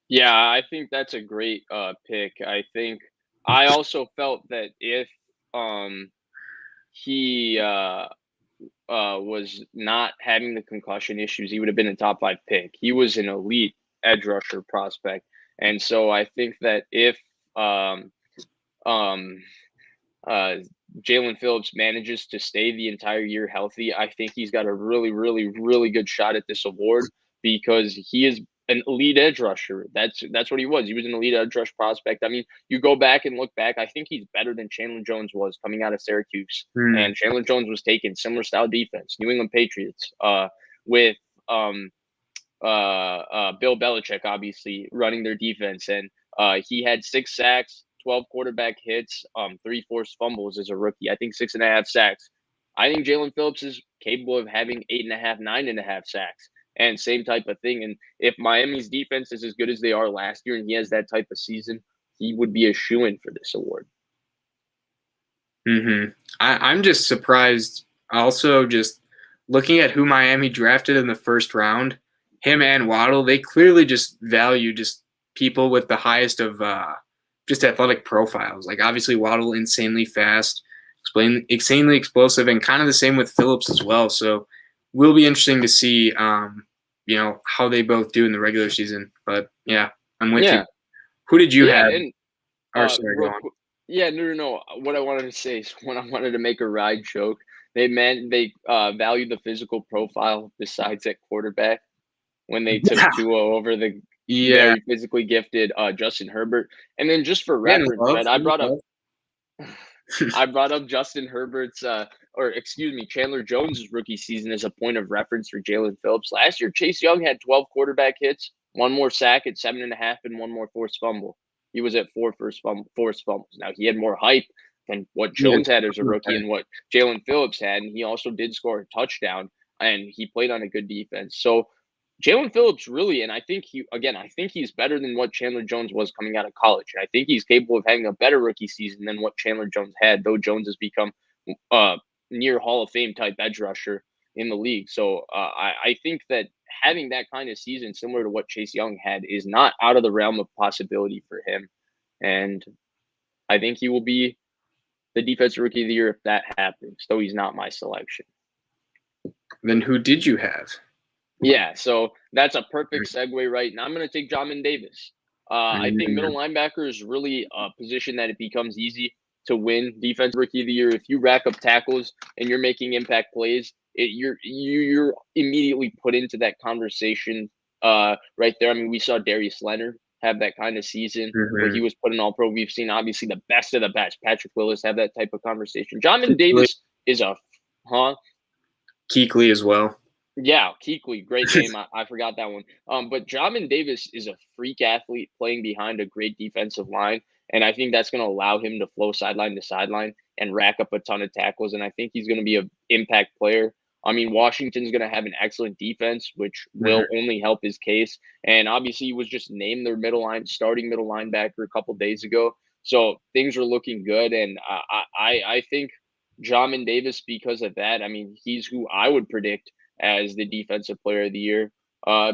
Yeah, I think that's a great pick. I think I also felt that if he was not having the concussion issues, he would have been a top 5 pick. He was an elite edge rusher prospect. And so I think that if Jalen Phillips manages to stay the entire year healthy, I think he's got a really, really, really good shot at this award because he is an elite edge rusher. That's what he was. He was an elite edge rush prospect. I mean, you go back and look back, I think he's better than Chandler Jones was coming out of Syracuse. And Chandler Jones was taking similar style defense, New England Patriots, with Bill Belichick, obviously, running their defense. And he had 6 sacks, 12 quarterback hits, 3 forced fumbles as a rookie. I think 6.5 sacks. I think Jalen Phillips is capable of having 8.5, 9.5 sacks. And same type of thing. And if Miami's defense is as good as they are last year and he has that type of season, he would be a shoo-in for this award. I'm just surprised. Also, just looking at who Miami drafted in the first round, him and Waddle, they clearly just value just people with the highest of just athletic profiles. Like obviously Waddle, insanely fast, insanely explosive, and kind of the same with Phillips as well. So will be interesting to see, how they both do in the regular season. But yeah, I'm with you. Who did you have? And, sorry, go on. Yeah, no. What I wanted to say is when I wanted to make a ride joke, they value the physical profile besides at quarterback when they took Tua over the very physically gifted Justin Herbert. And then just for reference, right, I brought up Justin Herbert's Chandler Jones' rookie season as a point of reference for Jalen Phillips. Last year, Chase Young had 12 quarterback hits. one more sack at 7.5 and one more forced fumble. He was at forced fumbles. Now, he had more hype than what Yeah, Jones had as a rookie okay. and what Jalen Phillips had, and he also did score a touchdown, and he played on a good defense. So Jalen Phillips really, and I think I think he's better than what Chandler Jones was coming out of college. And I think he's capable of having a better rookie season than what Chandler Jones had, though Jones has become near Hall of Fame type edge rusher in the league. So I think that having that kind of season, similar to what Chase Young had, is not out of the realm of possibility for him. And I think he will be the defensive rookie of the year if that happens, though he's not my selection. Then who did you have? Yeah, so that's a perfect segue right now. I'm going to take Jamin Davis. I think middle linebacker is really a position that it becomes easy to win defensive rookie of the year. If you rack up tackles and you're making impact plays, you're immediately put into that conversation right there. I mean, we saw Darius Leonard have that kind of season where he was put in All-Pro. We've seen obviously the best of the best. Patrick Willis have that type of conversation. Jamin Davis is a Kuechly as well. Yeah, Kuechly, great name. I forgot that one. But Jamin Davis is a freak athlete playing behind a great defensive line, and I think that's going to allow him to flow sideline to sideline and rack up a ton of tackles. And I think he's going to be an impact player. I mean, Washington's going to have an excellent defense, which will only help his case. And obviously, he was just named their starting middle linebacker a couple days ago. So things are looking good, and I think Jamin Davis, because of that, I mean, he's who I would predict as the defensive player of the year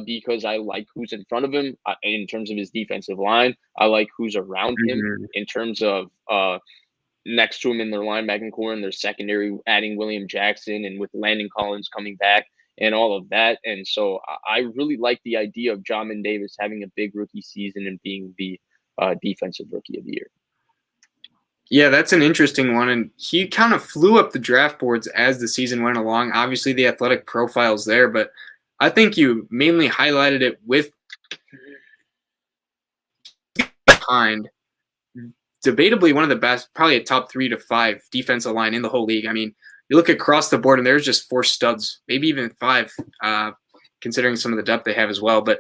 because I like who's in front of him in terms of his defensive line. I like who's around him in terms of next to him in their linebacking core and their secondary, adding William Jackson and with Landon Collins coming back and all of that. And so I really like the idea of Jamin Davis having a big rookie season and being the defensive rookie of the year. Yeah, that's an interesting one. And he kind of flew up the draft boards as the season went along. Obviously, the athletic profile's there, but I think you mainly highlighted it with behind debatably one of the best, probably a top 3 to 5 defensive line in the whole league. I mean, you look across the board and there's just 4 studs, maybe even 5, considering some of the depth they have as well. But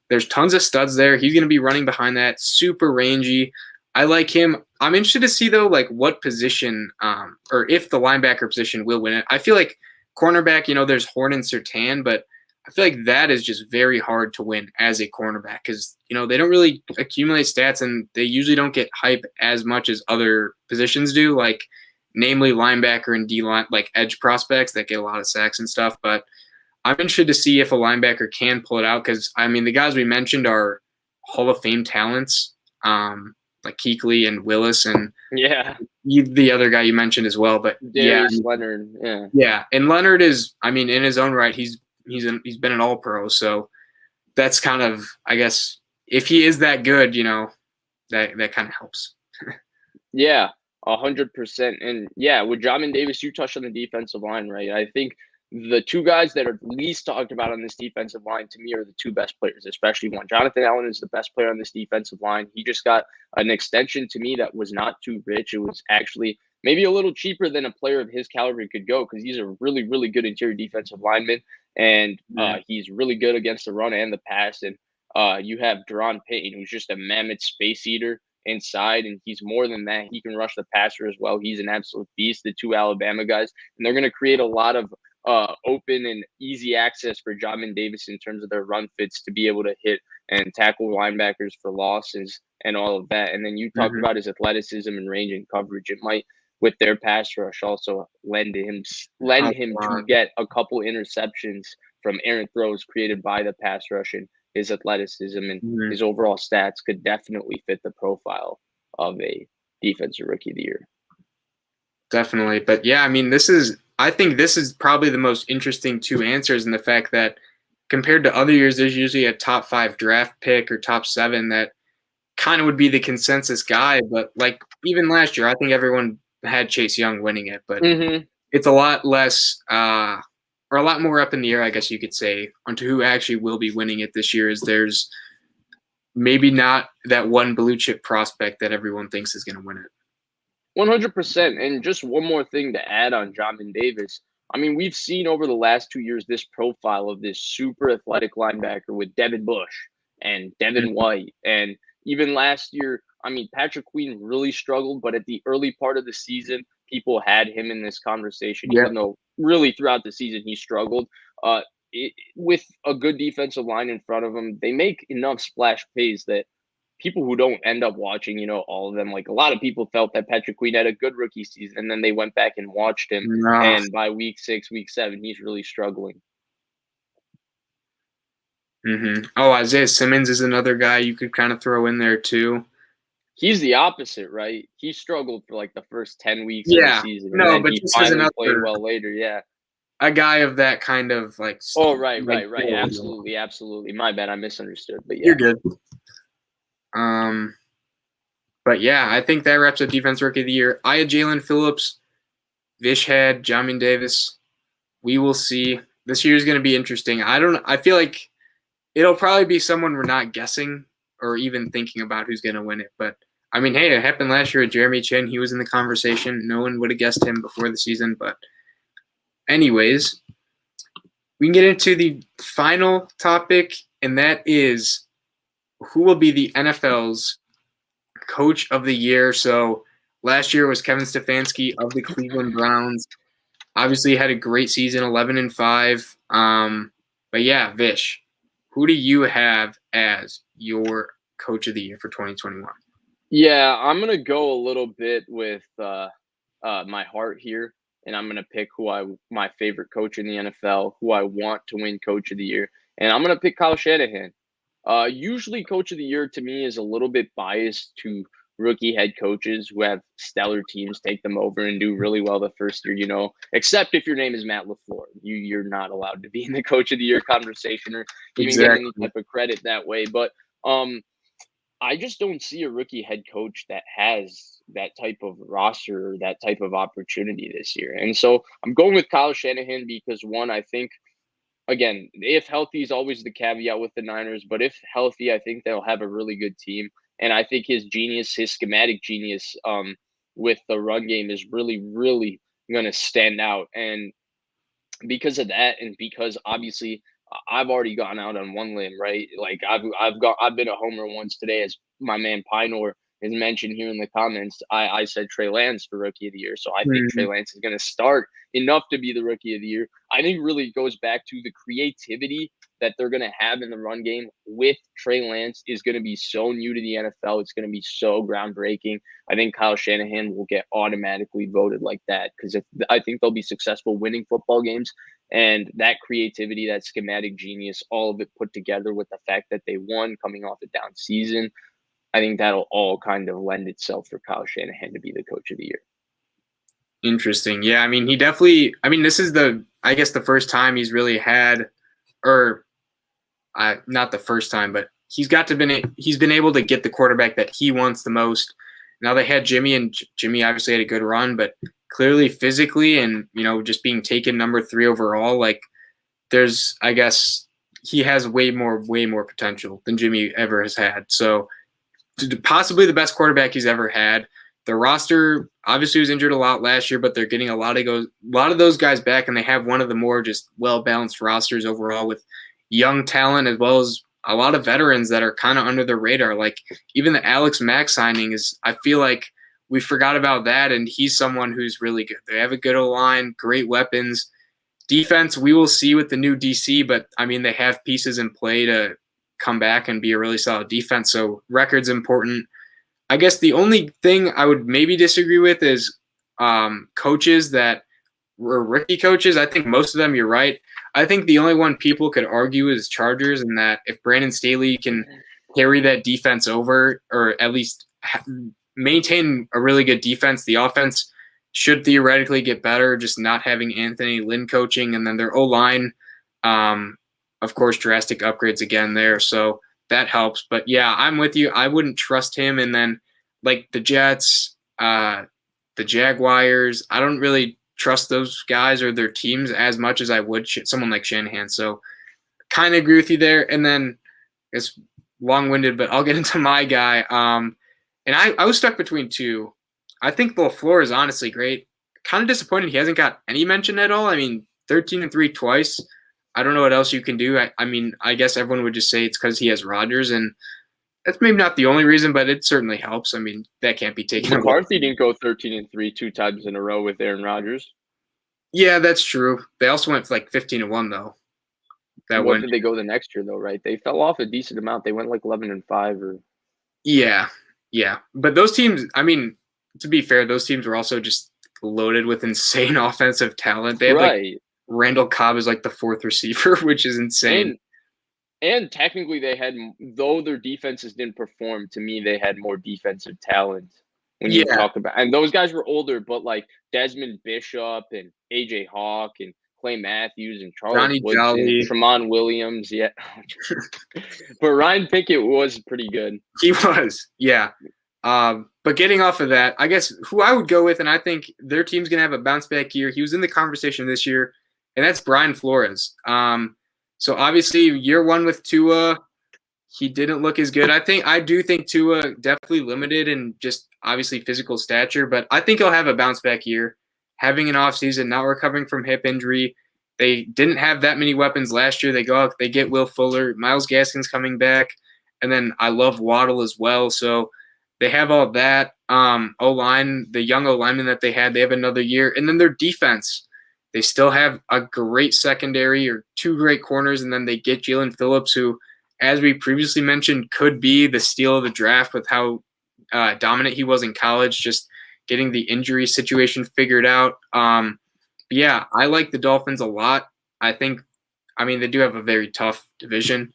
there's tons of studs there. He's going to be running behind that, super rangy. I like him. I'm interested to see, though, like what position or if the linebacker position will win it. I feel like cornerback, there's Horn and Surtain, but I feel like that is just very hard to win as a cornerback because, they don't really accumulate stats and they usually don't get hype as much as other positions do, like namely linebacker and D-line, like edge prospects that get a lot of sacks and stuff. But I'm interested to see if a linebacker can pull it out because, I mean, the guys we mentioned are Hall of Fame talents. Like Kuechly and Willis and the other guy you mentioned as well. But Darius Leonard, and Leonard is, I mean, in his own right, he's been an All-Pro, so that's kind of, I guess, if he is that good, that kind of helps. Yeah, 100%. And with Jamin Davis, you touched on the defensive line, right? I think the 2 guys that are least talked about on this defensive line to me are the 2 best players, especially one. Jonathan Allen is the best player on this defensive line. He just got an extension to me that was not too rich. It was actually maybe a little cheaper than a player of his caliber could go because he's a really, really good interior defensive lineman. And he's really good against the run and the pass. And you have Deron Payton, who's just a mammoth space eater inside, and he's more than that. He can rush the passer as well. He's an absolute beast, the 2 Alabama guys. And they're going to create a lot of open and easy access for Jamin Davis in terms of their run fits to be able to hit and tackle linebackers for losses and all of that. And then you talked about his athleticism and range and coverage. It might, with their pass rush, also lend him to get a couple interceptions from errant throws created by the pass rush, and his athleticism and his overall stats could definitely fit the profile of a defensive rookie of the year. Definitely. But yeah, I mean, I think this is probably the most interesting 2 answers in the fact that compared to other years, there's usually a top 5 draft pick or top 7 that kind of would be the consensus guy. But like even last year, I think everyone had Chase Young winning it, but it's a lot less or a lot more up in the air, I guess you could say, onto who actually will be winning it this year. Is there's maybe not that one blue chip prospect that everyone thinks is going to win it. 100%. And just one more thing to add on Jamin Davis. I mean, we've seen over the last 2 years this profile of this super athletic linebacker with Devin Bush and Devin White. And even last year, I mean, Patrick Queen really struggled, but at the early part of the season, people had him in this conversation, Yep. even though really throughout the season he struggled. With a good defensive line in front of him, they make enough splash plays that people who don't end up watching, all of them, like a lot of people felt that Patrick Queen had a good rookie season, and then they went back and watched him, No. and by week 6, week 7, he's really struggling. Oh, Isaiah Simmons is another guy you could kind of throw in there too. He's the opposite, right? He struggled for like the first 10 weeks of the Yeah. season, and No, then but he this is finally played another well later. Yeah. a guy of that kind of like. Oh, right. like Absolutely. My bad, I misunderstood. But yeah, You're good. But yeah, I think that wraps up Defense Rookie of the Year. I had Jalen Phillips, Vish had Jamin Davis. We will see. This year is going to be interesting. I feel like it'll probably be someone we're not guessing or even thinking about who's going to win it. But I mean, hey, it happened last year with Jeremy Chin. He was in the conversation. No one would have guessed him before the season. But anyways, we can get into the final topic, and that is who will be the NFL's Coach of the Year. So last year was Kevin Stefanski of the Cleveland Browns. Obviously had a great season, 11-5. But yeah, Vish, who do you have as your Coach of the Year for 2021? Yeah, I'm gonna go a little bit with my heart here, and I'm gonna pick my favorite coach in the NFL, who I want to win Coach of the Year, and I'm gonna pick Kyle Shanahan. Usually, Coach of the Year to me is a little bit biased to rookie head coaches who have stellar teams take them over and do really well the first year. Except if your name is Matt LaFleur, you're not allowed to be in the Coach of the Year conversation or even get any type of credit that way. But I just don't see a rookie head coach that has that type of roster or that type of opportunity this year. And so I'm going with Kyle Shanahan because, one, I think, again, if healthy is always the caveat with the Niners, but if healthy, I think they'll have a really good team. And I think his schematic genius with the run game is really, really going to stand out. And because of that, and because obviously I've already gone out on one limb, right? Like I've been a homer once today, as my man Pinor has mentioned here in the comments. I said Trey Lance for Rookie of the Year, so I think Trey Lance is going to start enough to be the Rookie of the Year. I think really goes back to the creativity that they're going to have in the run game with Trey Lance is going to be so new to the NFL. It's going to be so groundbreaking. I think Kyle Shanahan will get automatically voted like that because I think they'll be successful winning football games, and that creativity, that schematic genius, all of it put together with the fact that they won coming off a down season, I think that'll all kind of lend itself for Kyle Shanahan to be the Coach of the Year. Interesting. Yeah, I mean, this is I guess the first time he's really had, or not the first time, but he's been able to get the quarterback that he wants the most. Now they had Jimmy, and Jimmy obviously had a good run, but clearly physically and, just being taken number 3 overall, like I guess he has way more potential than Jimmy ever has had. So possibly the best quarterback he's ever had. The roster obviously was injured a lot last year, but they're getting a lot of those guys back, and they have one of the more just well-balanced rosters overall with young talent as well as a lot of veterans that are kind of under the radar. Like even the Alex Mack signing I feel like we forgot about that, and he's someone who's really good. They have a good O-line, great weapons. Defense, we will see with the new DC, but I mean, they have pieces in play to come back and be a really solid defense. So record's important. I guess the only thing I would maybe disagree with is coaches that were rookie coaches. I think most of them, you're right. I think the only one people could argue is Chargers, and that if Brandon Staley can carry that defense over, or at least maintain a really good defense, the offense should theoretically get better, just not having Anthony Lynn coaching. And then their O-line, of course, drastic upgrades again there. So that helps. But yeah, I'm with you. I wouldn't trust him. And then like the Jets, the Jaguars, I don't really trust those guys or their teams as much as I would someone like Shanahan. So kind of agree with you there. And then it's long-winded, but I'll get into my guy. And I was stuck between two. I think LaFleur is honestly great. Kind of disappointed he hasn't got any mention at all. I mean, 13-3 twice. I don't know what else you can do. I mean, I guess everyone would just say it's because he has Rodgers, and that's maybe not the only reason, but it certainly helps. I mean, that can't be taken away. McCarthy didn't go 13-3 two times in a row with Aaron Rodgers. Yeah, that's true. They also went like 15-1 though. What did they go the next year though? Right, they fell off a decent amount. They went like 11-5 or. Yeah. But those teams, I mean, to be fair, those teams were also just loaded with insane offensive talent. They had like Randall Cobb as like the fourth receiver, which is insane. And technically they had, though their defenses didn't perform, to me they had more defensive talent when you talk about, and those guys were older, but like Desmond Bishop and AJ Hawk and Clay Matthews and Charles Johnny Woodson, Jolly. Tramon Williams, but Ryan Pickett was pretty good. He was, yeah. But getting off of that, I guess who I would go with, and I think their team's gonna have a bounce back year. He was in the conversation this year, and that's Brian Flores. So obviously year one with Tua, he didn't look as good. I do think Tua definitely limited in just obviously physical stature, but I think he'll have a bounce back year. Having an offseason, not recovering from hip injury. They didn't have that many weapons last year. They go out, they get Will Fuller, Myles Gaskin's coming back, and then I love Waddle as well. So they have all that. O-line, the young O-lineman that they had, they have another year. And then their defense, they still have a great secondary or two great corners, and then they get Jalen Phillips, who, as we previously mentioned, could be the steal of the draft with how dominant he was in college, just getting the injury situation figured out. Yeah, I like the Dolphins a lot. I mean, they do have a very tough division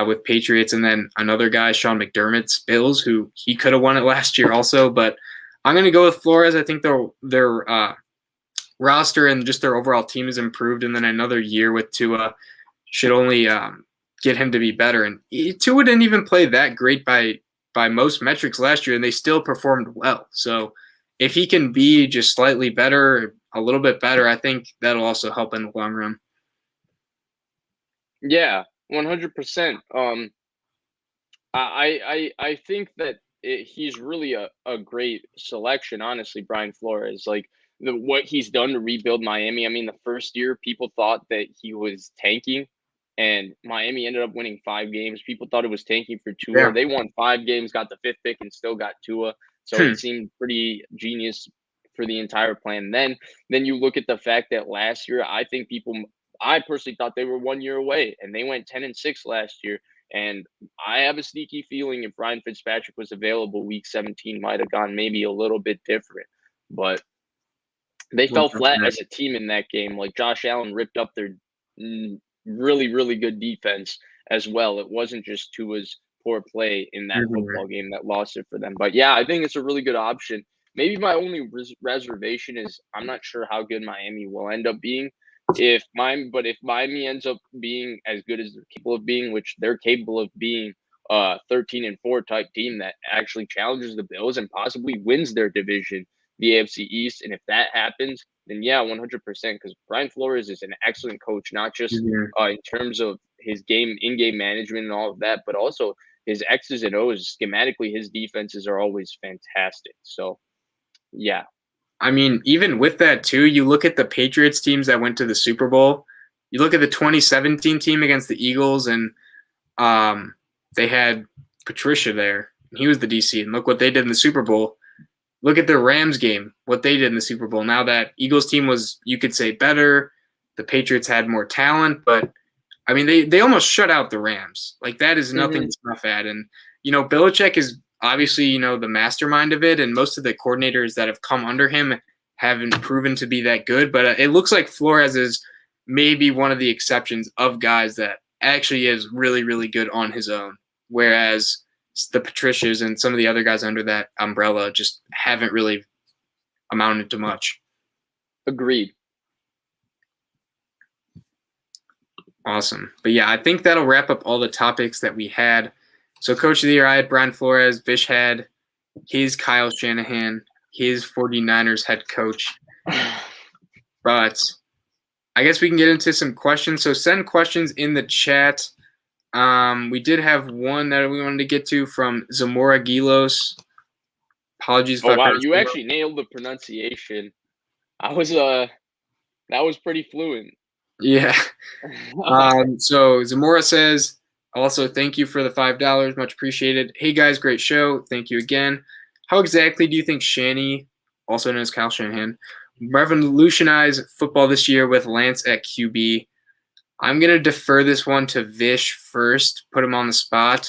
with Patriots and then another guy, Sean McDermott's Bills, who he could have won it last year also. But I'm going to go with Flores. I think their roster and just their overall team has improved, and then another year with Tua should only get him to be better. And Tua didn't even play that great by most metrics last year, and they still performed well. So if he can be just slightly better, a little bit better, I think that'll also help in the long run. Yeah, 100%. I think that he's really a great selection, honestly, Brian Flores. Like what he's done to rebuild Miami. I mean, the first year people thought that he was tanking, and Miami ended up winning 5 games. People thought it was tanking for Tua. Yeah. They won 5 games, got the 5th pick, and still got Tua. So it seemed pretty genius for the entire plan. Then you look at the fact that last year, I personally thought they were 1 year away, and they went 10-6 last year. And I have a sneaky feeling if Ryan Fitzpatrick was available, week 17 might have gone maybe a little bit different. But they fell flat as a team in that game. Like Josh Allen ripped up their really, really good defense as well. It wasn't just Tua's poor play in that football game that lost it for them. But yeah, I think it's a really good option. Maybe my only reservation is I'm not sure how good Miami will end up being. If Miami ends up being as good as they're capable of being, which they're capable of being, 13-4 type team that actually challenges the Bills and possibly wins their division, the AFC East, and if that happens, then yeah, 100%. Because Brian Flores is an excellent coach, not just in terms of his in-game management and all of that, but also his X's and O's. Schematically, his defenses are always fantastic. So, yeah. I mean, even with that too, you look at the Patriots teams that went to the Super Bowl. You look at the 2017 team against the Eagles, and they had Patricia there. He was the DC, and look what they did in the Super Bowl. Look at the Rams game, what they did in the Super Bowl. Now that Eagles team was, you could say, better. The Patriots had more talent, but I mean, they almost shut out the Rams. Like that is nothing to snuff at. And Belichick is obviously, the mastermind of it, and most of the coordinators that have come under him haven't proven to be that good. But it looks like Flores is maybe one of the exceptions of guys that actually is really, really good on his own, whereas the Patricias and some of the other guys under that umbrella just haven't really amounted to much. Agreed. Awesome. But yeah, I think that'll wrap up all the topics that we had. So Coach of the Year, I had Brian Flores. Vish had his Kyle Shanahan, his 49ers head coach. But I guess we can get into some questions. So send questions in the chat. We did have one that we wanted to get to from Zamora Gilos. Apologies. Oh, wow. You actually nailed the pronunciation. That was pretty fluent. Yeah. So Zamora says, also, thank you for the $5. Much appreciated. Hey, guys, great show. Thank you again. How exactly do you think Shanny, also known as Kyle Shanahan, revolutionized football this year with Lance at QB? I'm going to defer this one to Vish first, put him on the spot,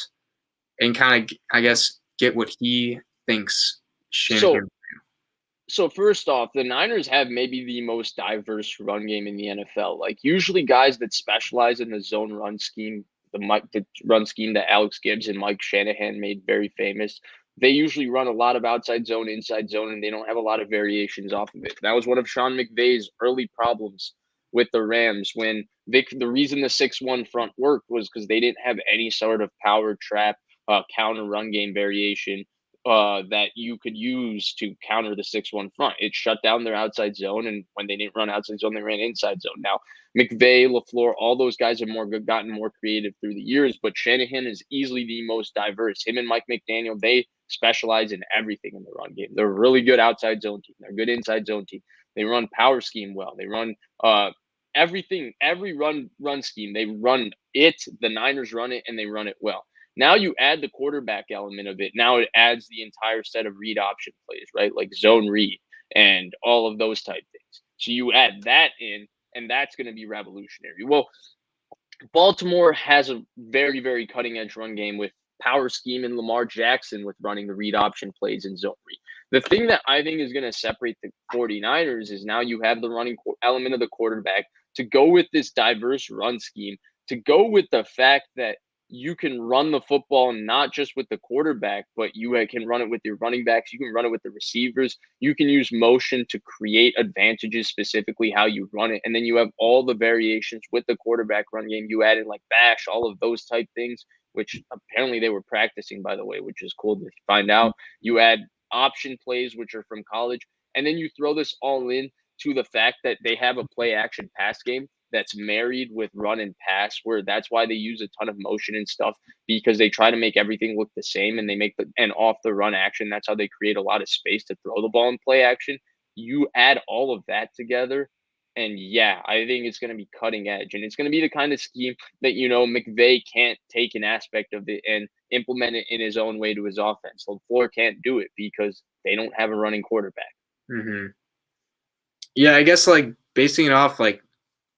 and kind of, I guess, get what he thinks So Shanahan. So first off, the Niners have maybe the most diverse run game in the NFL. Like usually guys that specialize in the zone run scheme, the run scheme that Alex Gibbs and Mike Shanahan made very famous. They usually run a lot of outside zone, inside zone, and they don't have a lot of variations off of it. That was one of Sean McVay's early problems with the Rams when the reason the 6-1 front worked was because they didn't have any sort of power trap counter run game variation that you could use to counter the 6-1 front. It shut down their outside zone, and when they didn't run outside zone, they ran inside zone. Now, McVay, LaFleur, all those guys have gotten more creative through the years, but Shanahan is easily the most diverse. Him and Mike McDaniel, they specialize in everything in the run game. They're a really good outside zone team. They're a good inside zone team. They run power scheme well. They run everything, every run scheme. They run it. The Niners run it, and they run it well. Now you add the quarterback element of it. Now it adds the entire set of read option plays, right? Like zone read and all of those type things. So you add that in, and that's going to be revolutionary. Well, Baltimore has a very, very cutting edge run game with power scheme and Lamar Jackson with running the read option plays and zone read. The thing that I think is going to separate the 49ers is now you have the running element of the quarterback to go with this diverse run scheme, to go with the fact that you can run the football not just with the quarterback, but you can run it with your running backs. You can run it with the receivers. You can use motion to create advantages, specifically how you run it. And then you have all the variations with the quarterback run game. You add in like bash, all of those type things, which apparently they were practicing, by the way, which is cool to find out. You add option plays, which are from college. And then you throw this all in to the fact that they have a play action pass game that's married with run and pass, where that's why they use a ton of motion and stuff, because they try to make everything look the same, and they make and off the run action, that's how they create a lot of space to throw the ball in play action. You add all of that together, and yeah, I think it's going to be cutting edge, and it's going to be the kind of scheme that McVay can't take an aspect of it and implement it in his own way to his offense. LaFleur can't do it because they don't have a running quarterback. Mm-hmm. Yeah, I guess like basing it off like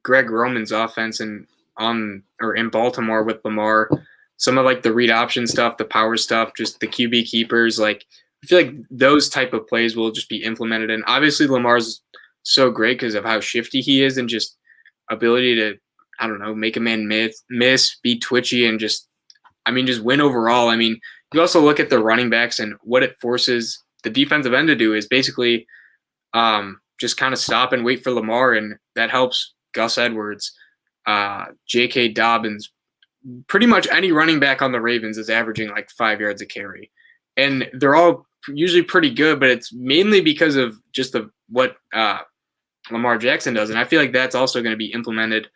Greg Roman's offense and in Baltimore with Lamar, some of like the read option stuff, the power stuff, just the QB keepers, like I feel like those type of plays will just be implemented. And obviously Lamar's so great because of how shifty he is and just ability to, I don't know, make a man miss, be twitchy, and just win overall. I mean, you also look at the running backs and what it forces the defensive end to do is basically just kind of stop and wait for Lamar, and that helps Gus Edwards, J.K. Dobbins. Pretty much any running back on the Ravens is averaging like 5 yards a carry. And they're all usually pretty good, but it's mainly because of just what Lamar Jackson does. And I feel like that's also going to be implemented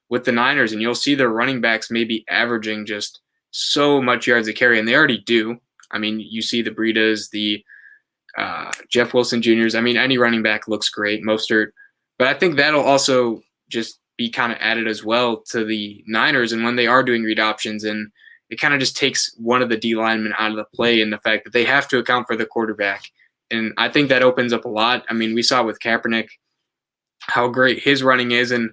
with the Niners, and you'll see their running backs maybe averaging just so much yards a carry, and they already do. I mean, you see the Breidas, the Jeff Wilson Jr.'s. I mean, any running back looks great, Mostert. But I think that'll also just be kind of added as well to the Niners. And when they are doing read options, and it kind of just takes one of the D linemen out of the play, and the fact that they have to account for the quarterback. And I think that opens up a lot. I mean, we saw with Kaepernick how great his running is. And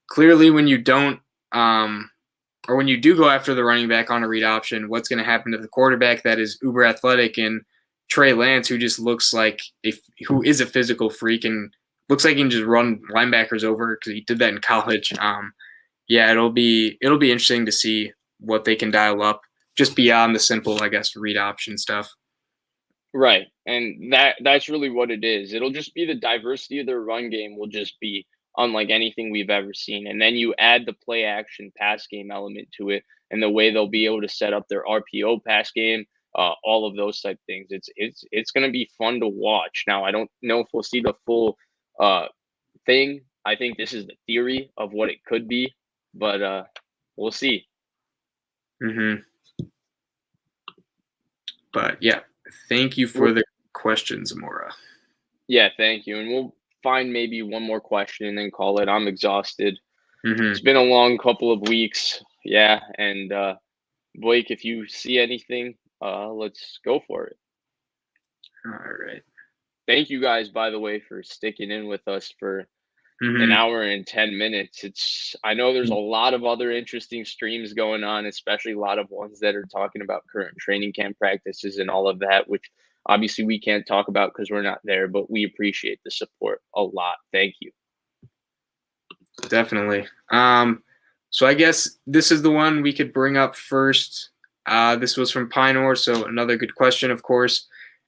clearly when you don't or when you do go after the running back on a read option, what's going to happen to the quarterback that is uber athletic and Trey Lance, who just looks like who is a physical freak and looks like he can just run linebackers over because he did that in college. Yeah, it'll be interesting to see what they can dial up just beyond the simple, I guess, read option stuff. Right. And that's really what it is. It'll just be the diversity of their run game will just be unlike anything we've ever seen. And then you add the play action pass game element to it and the way they'll be able to set up their RPO pass game, all of those type things. It's going to be fun to watch. Now, I don't know if we'll see the full thing. I think this is the theory of what it could be, but we'll see. Mm-hmm. But yeah, thank you for the questions, Zamora. Yeah, thank you. And we'll find maybe one more question and then call it. I'm exhausted. It's been a long couple of weeks. Yeah, and Blake, if you see anything, let's go for it. All right. Thank you guys, by the way, for sticking in with us for an hour and 10 minutes. I know there's a lot of other interesting streams going on, especially a lot of ones that are talking about current training camp practices and all of that, which obviously we can't talk about because we're not there, but we appreciate the support a lot. Thank you. Definitely. So I guess this is the one we could bring up first. This was from Pinor, so another good question, of course.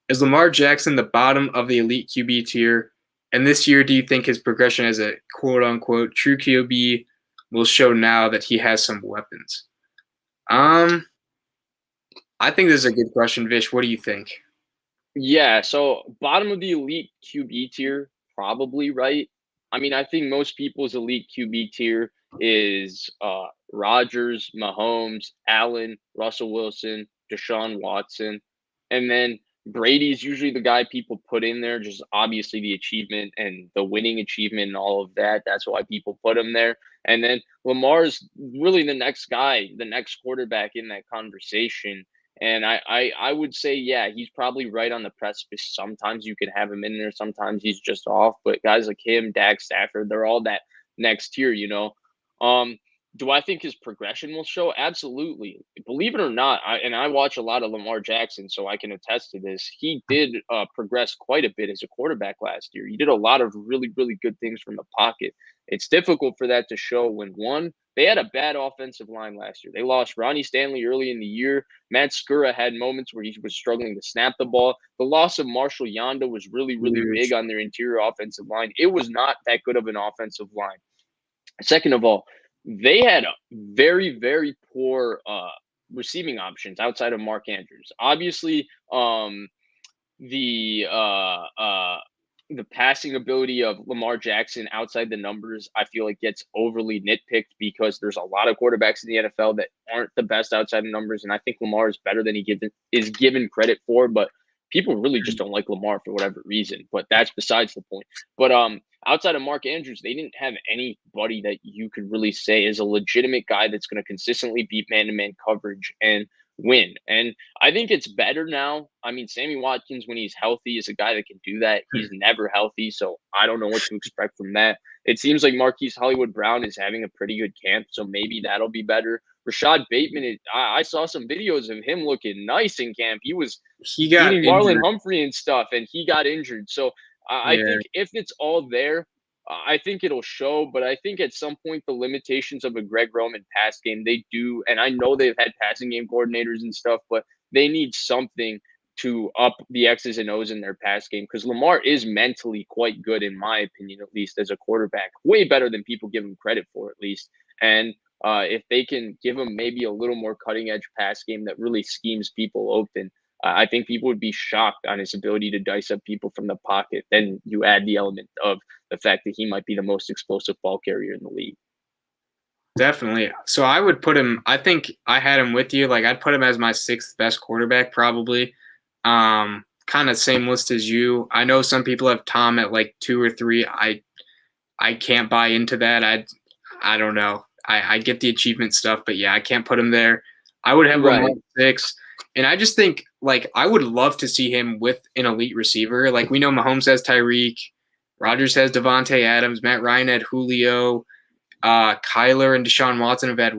Is Lamar Jackson the bottom of the elite QB tier? And this year, do you think his progression as a quote-unquote true QB will show now that he has some weapons? I think this is a good question, Vish. What do you think? Yeah, so bottom of the elite QB tier, probably right. I mean, I think most people's elite QB tier is Rodgers, Mahomes, Allen, Russell Wilson, Deshaun Watson, and then Brady's usually the guy people put in there, just obviously the achievement and the winning achievement and all of that. That's why people put him there. And then Lamar's really the next guy, the next quarterback in that conversation. And I would say, yeah, he's probably right on the precipice. Sometimes you can have him in there, sometimes he's just off. But guys like him, Dak, Stafford, they're all that next tier, you know. Do I think his progression will show? Absolutely. Believe it or not, I watch a lot of Lamar Jackson, so I can attest to this. He did progress quite a bit as a quarterback last year. He did a lot of really, really good things from the pocket. It's difficult for that to show when, one, they had a bad offensive line last year. They lost Ronnie Stanley early in the year. Matt Skura had moments where he was struggling to snap the ball. The loss of Marshall Yanda was really, really big on their interior offensive line. It was not that good of an offensive line. Second of all, they had very, very poor receiving options outside of Mark Andrews. Obviously, the passing ability of Lamar Jackson outside the numbers, I feel like gets overly nitpicked because there's a lot of quarterbacks in the NFL that aren't the best outside the numbers, and I think Lamar is better than he is given credit for. But people really just don't like Lamar for whatever reason. But that's besides the point. But outside of Mark Andrews, they didn't have anybody that you could really say is a legitimate guy that's going to consistently beat man-to-man coverage and win. And I think it's better now. I mean, Sammy Watkins, when he's healthy, is a guy that can do that. He's never healthy, so I don't know what to expect from that. It seems like Marquise Hollywood Brown is having a pretty good camp, so maybe that'll be better. Rashad Bateman, I saw some videos of him looking nice in camp. He got beating Marlon Humphrey and stuff, and he got injured. So I think if it's all there, I think it'll show. But I think at some point the limitations of a Greg Roman pass game, they do. And I know they've had passing game coordinators and stuff, but they need something to up the X's and O's in their pass game because Lamar is mentally quite good, in my opinion, at least as a quarterback. Way better than people give him credit for, at least. And if they can give him maybe a little more cutting edge pass game that really schemes people open, I think people would be shocked on his ability to dice up people from the pocket. Then you add the element of the fact that he might be the most explosive ball carrier in the league. Definitely. So I would put him, I think I had him with you. Like I'd put him as my sixth best quarterback, probably. Kind of same list as you. I know some people have Tom at like 2 or 3. I can't buy into that. I don't know. I get the achievement stuff, but yeah, I can't put him there. I would have him at 6. And I just think, like, I would love to see him with an elite receiver. Like, we know Mahomes has Tyreek, Rodgers has Devontae Adams, Matt Ryan had Julio, Kyler and Deshaun Watson have had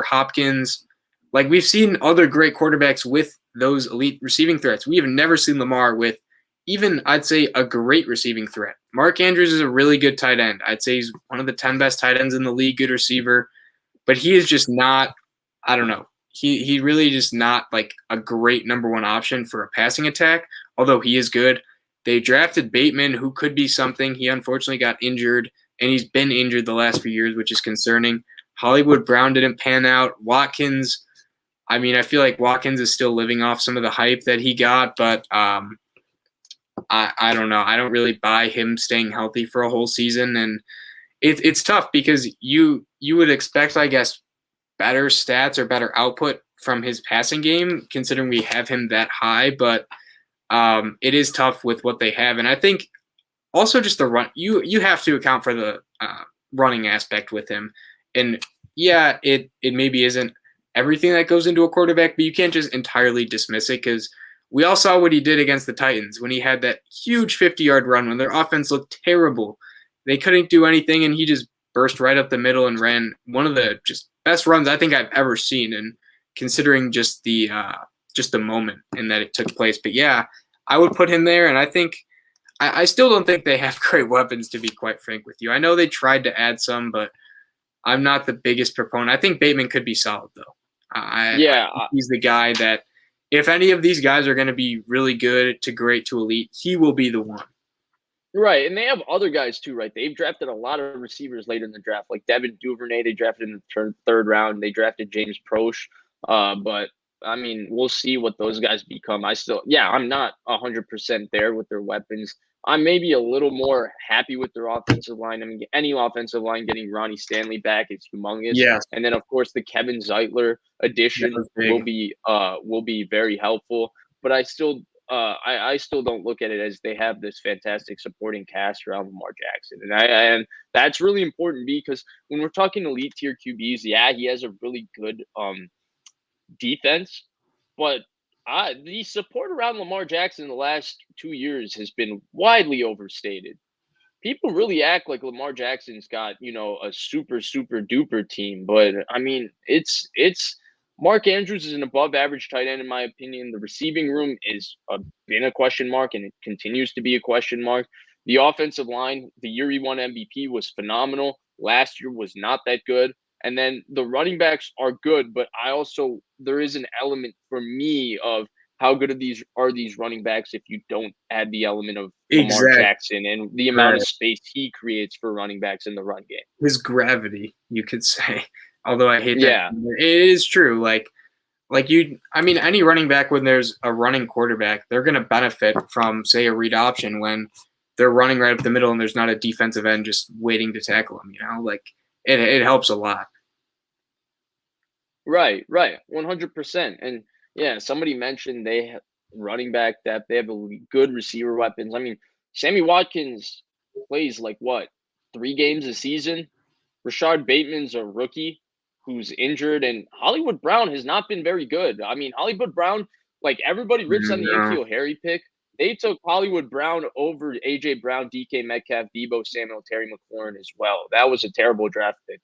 Hopkins. Like, we've seen other great quarterbacks with those elite receiving threats. We have never seen Lamar with even, I'd say, a great receiving threat. Mark Andrews is a really good tight end. I'd say he's one of the 10 best tight ends in the league, good receiver. But he is just not, I don't know. He really just not like a great number 1 option for a passing attack, although he is good. They drafted Bateman, who could be something. He unfortunately got injured, and he's been injured the last few years, which is concerning. Hollywood Brown didn't pan out. Watkins, I mean, I feel like Watkins is still living off some of the hype that he got, but I don't know. I don't really buy him staying healthy for a whole season, and it's tough because you would expect, I guess, better stats or better output from his passing game, considering we have him that high. But it is tough with what they have. And I think also just the run, you have to account for the running aspect with him. And yeah, it maybe isn't everything that goes into a quarterback, but you can't just entirely dismiss it because we all saw what he did against the Titans when he had that huge 50-yard run when their offense looked terrible. They couldn't do anything, and he just burst right up the middle and ran one of the just best runs I think I've ever seen. And considering just the moment and that it took place, but yeah, I would put him there. And I think I still don't think they have great weapons, to be quite frank with you. I know they tried to add some, but I'm not the biggest proponent. I think Bateman could be solid though. I think he's the guy that if any of these guys are going to be really good to great to elite, he will be the one. Right, and they have other guys too, right? They've drafted a lot of receivers later in the draft, like Devin Duvernay. They drafted in the third round. They drafted James Proche, but I mean, we'll see what those guys become. I'm not 100% there with their weapons. I'm maybe a little more happy with their offensive line. I mean, any offensive line getting Ronnie Stanley back is humongous. Yes. And then of course the Kevin Zeitler addition will be very helpful. But I still don't look at it as they have this fantastic supporting cast around Lamar Jackson, and that's really important because when we're talking elite tier QBs, yeah, he has a really good defense, but the support around Lamar Jackson in the last 2 years has been widely overstated. People really act like Lamar Jackson's got, a super, super duper team. But I mean, it's Mark Andrews is an above average tight end, in my opinion. The receiving room been a question mark, and it continues to be a question mark. The offensive line, the year he won MVP, was phenomenal. Last year was not that good. And then the running backs are good, but there is an element for me of how good are these running backs if you don't add the element of Lamar Jackson and the amount of space he creates for running backs in the run game. His gravity, you could say. Although I hate that. Yeah. It is true. Any running back, when there's a running quarterback, they're going to benefit from, say, a read option when they're running right up the middle and there's not a defensive end just waiting to tackle them, it helps a lot. Right, 100%. And yeah, somebody mentioned they have running back depth. They have good receiver weapons. I mean, Sammy Watkins plays 3 games a season. Rashard Bateman's a rookie who's injured, and Hollywood Brown has not been very good. I mean, Hollywood Brown, everybody rips on the N'Keal Harry pick. They took Hollywood Brown over A.J. Brown, DK Metcalf, Deebo Samuel, Terry McLaurin as well. That was a terrible draft pick.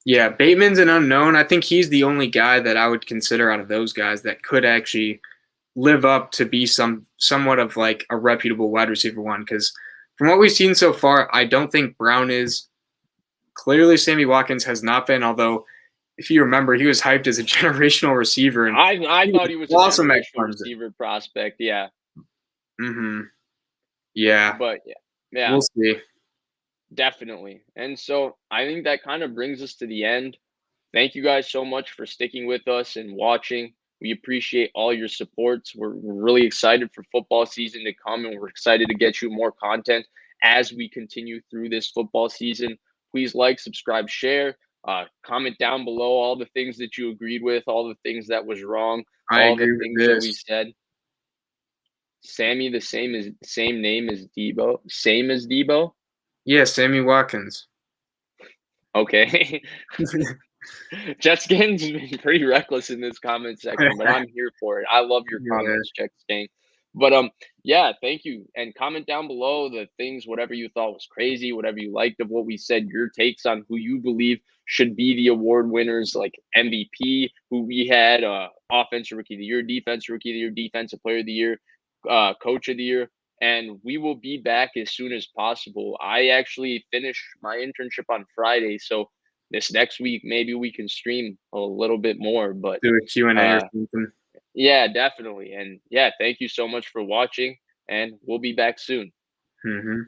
Yeah, Bateman's an unknown. I think he's the only guy that I would consider out of those guys that could actually live up to be somewhat of a reputable wide receiver one. Because from what we've seen so far, I don't think Brown is. Clearly, Sammy Watkins has not been, although if you remember, he was hyped as a generational receiver. And I thought he was awesome a generational receiver prospect, yeah. Mm-hmm. Yeah. But, yeah. We'll see. Definitely. And so I think that kind of brings us to the end. Thank you guys so much for sticking with us and watching. We appreciate all your supports. We're really excited for football season to come, and we're excited to get you more content as we continue through this football season. Please subscribe, share, comment down below all the things that you agreed with, all the things that was wrong, all the things that we said. Sammy, the same name as Deebo. Same as Deebo? Yeah, Sammy Watkins. Okay. Jets Gang's been pretty reckless in this comment section, but I'm here for it. I love your comments, Jets Gang. But yeah, thank you. And comment down below the things, whatever you thought was crazy, whatever you liked of what we said, your takes on who you believe should be the award winners, like MVP, who we had, offensive rookie of the year, defensive rookie of the year, defensive player of the year, coach of the year. And we will be back as soon as possible. I actually finished my internship on Friday, so this next week maybe we can stream a little bit more. But do a Q&A or something. Yeah, definitely. And yeah, thank you so much for watching, and we'll be back soon. Mm-hmm.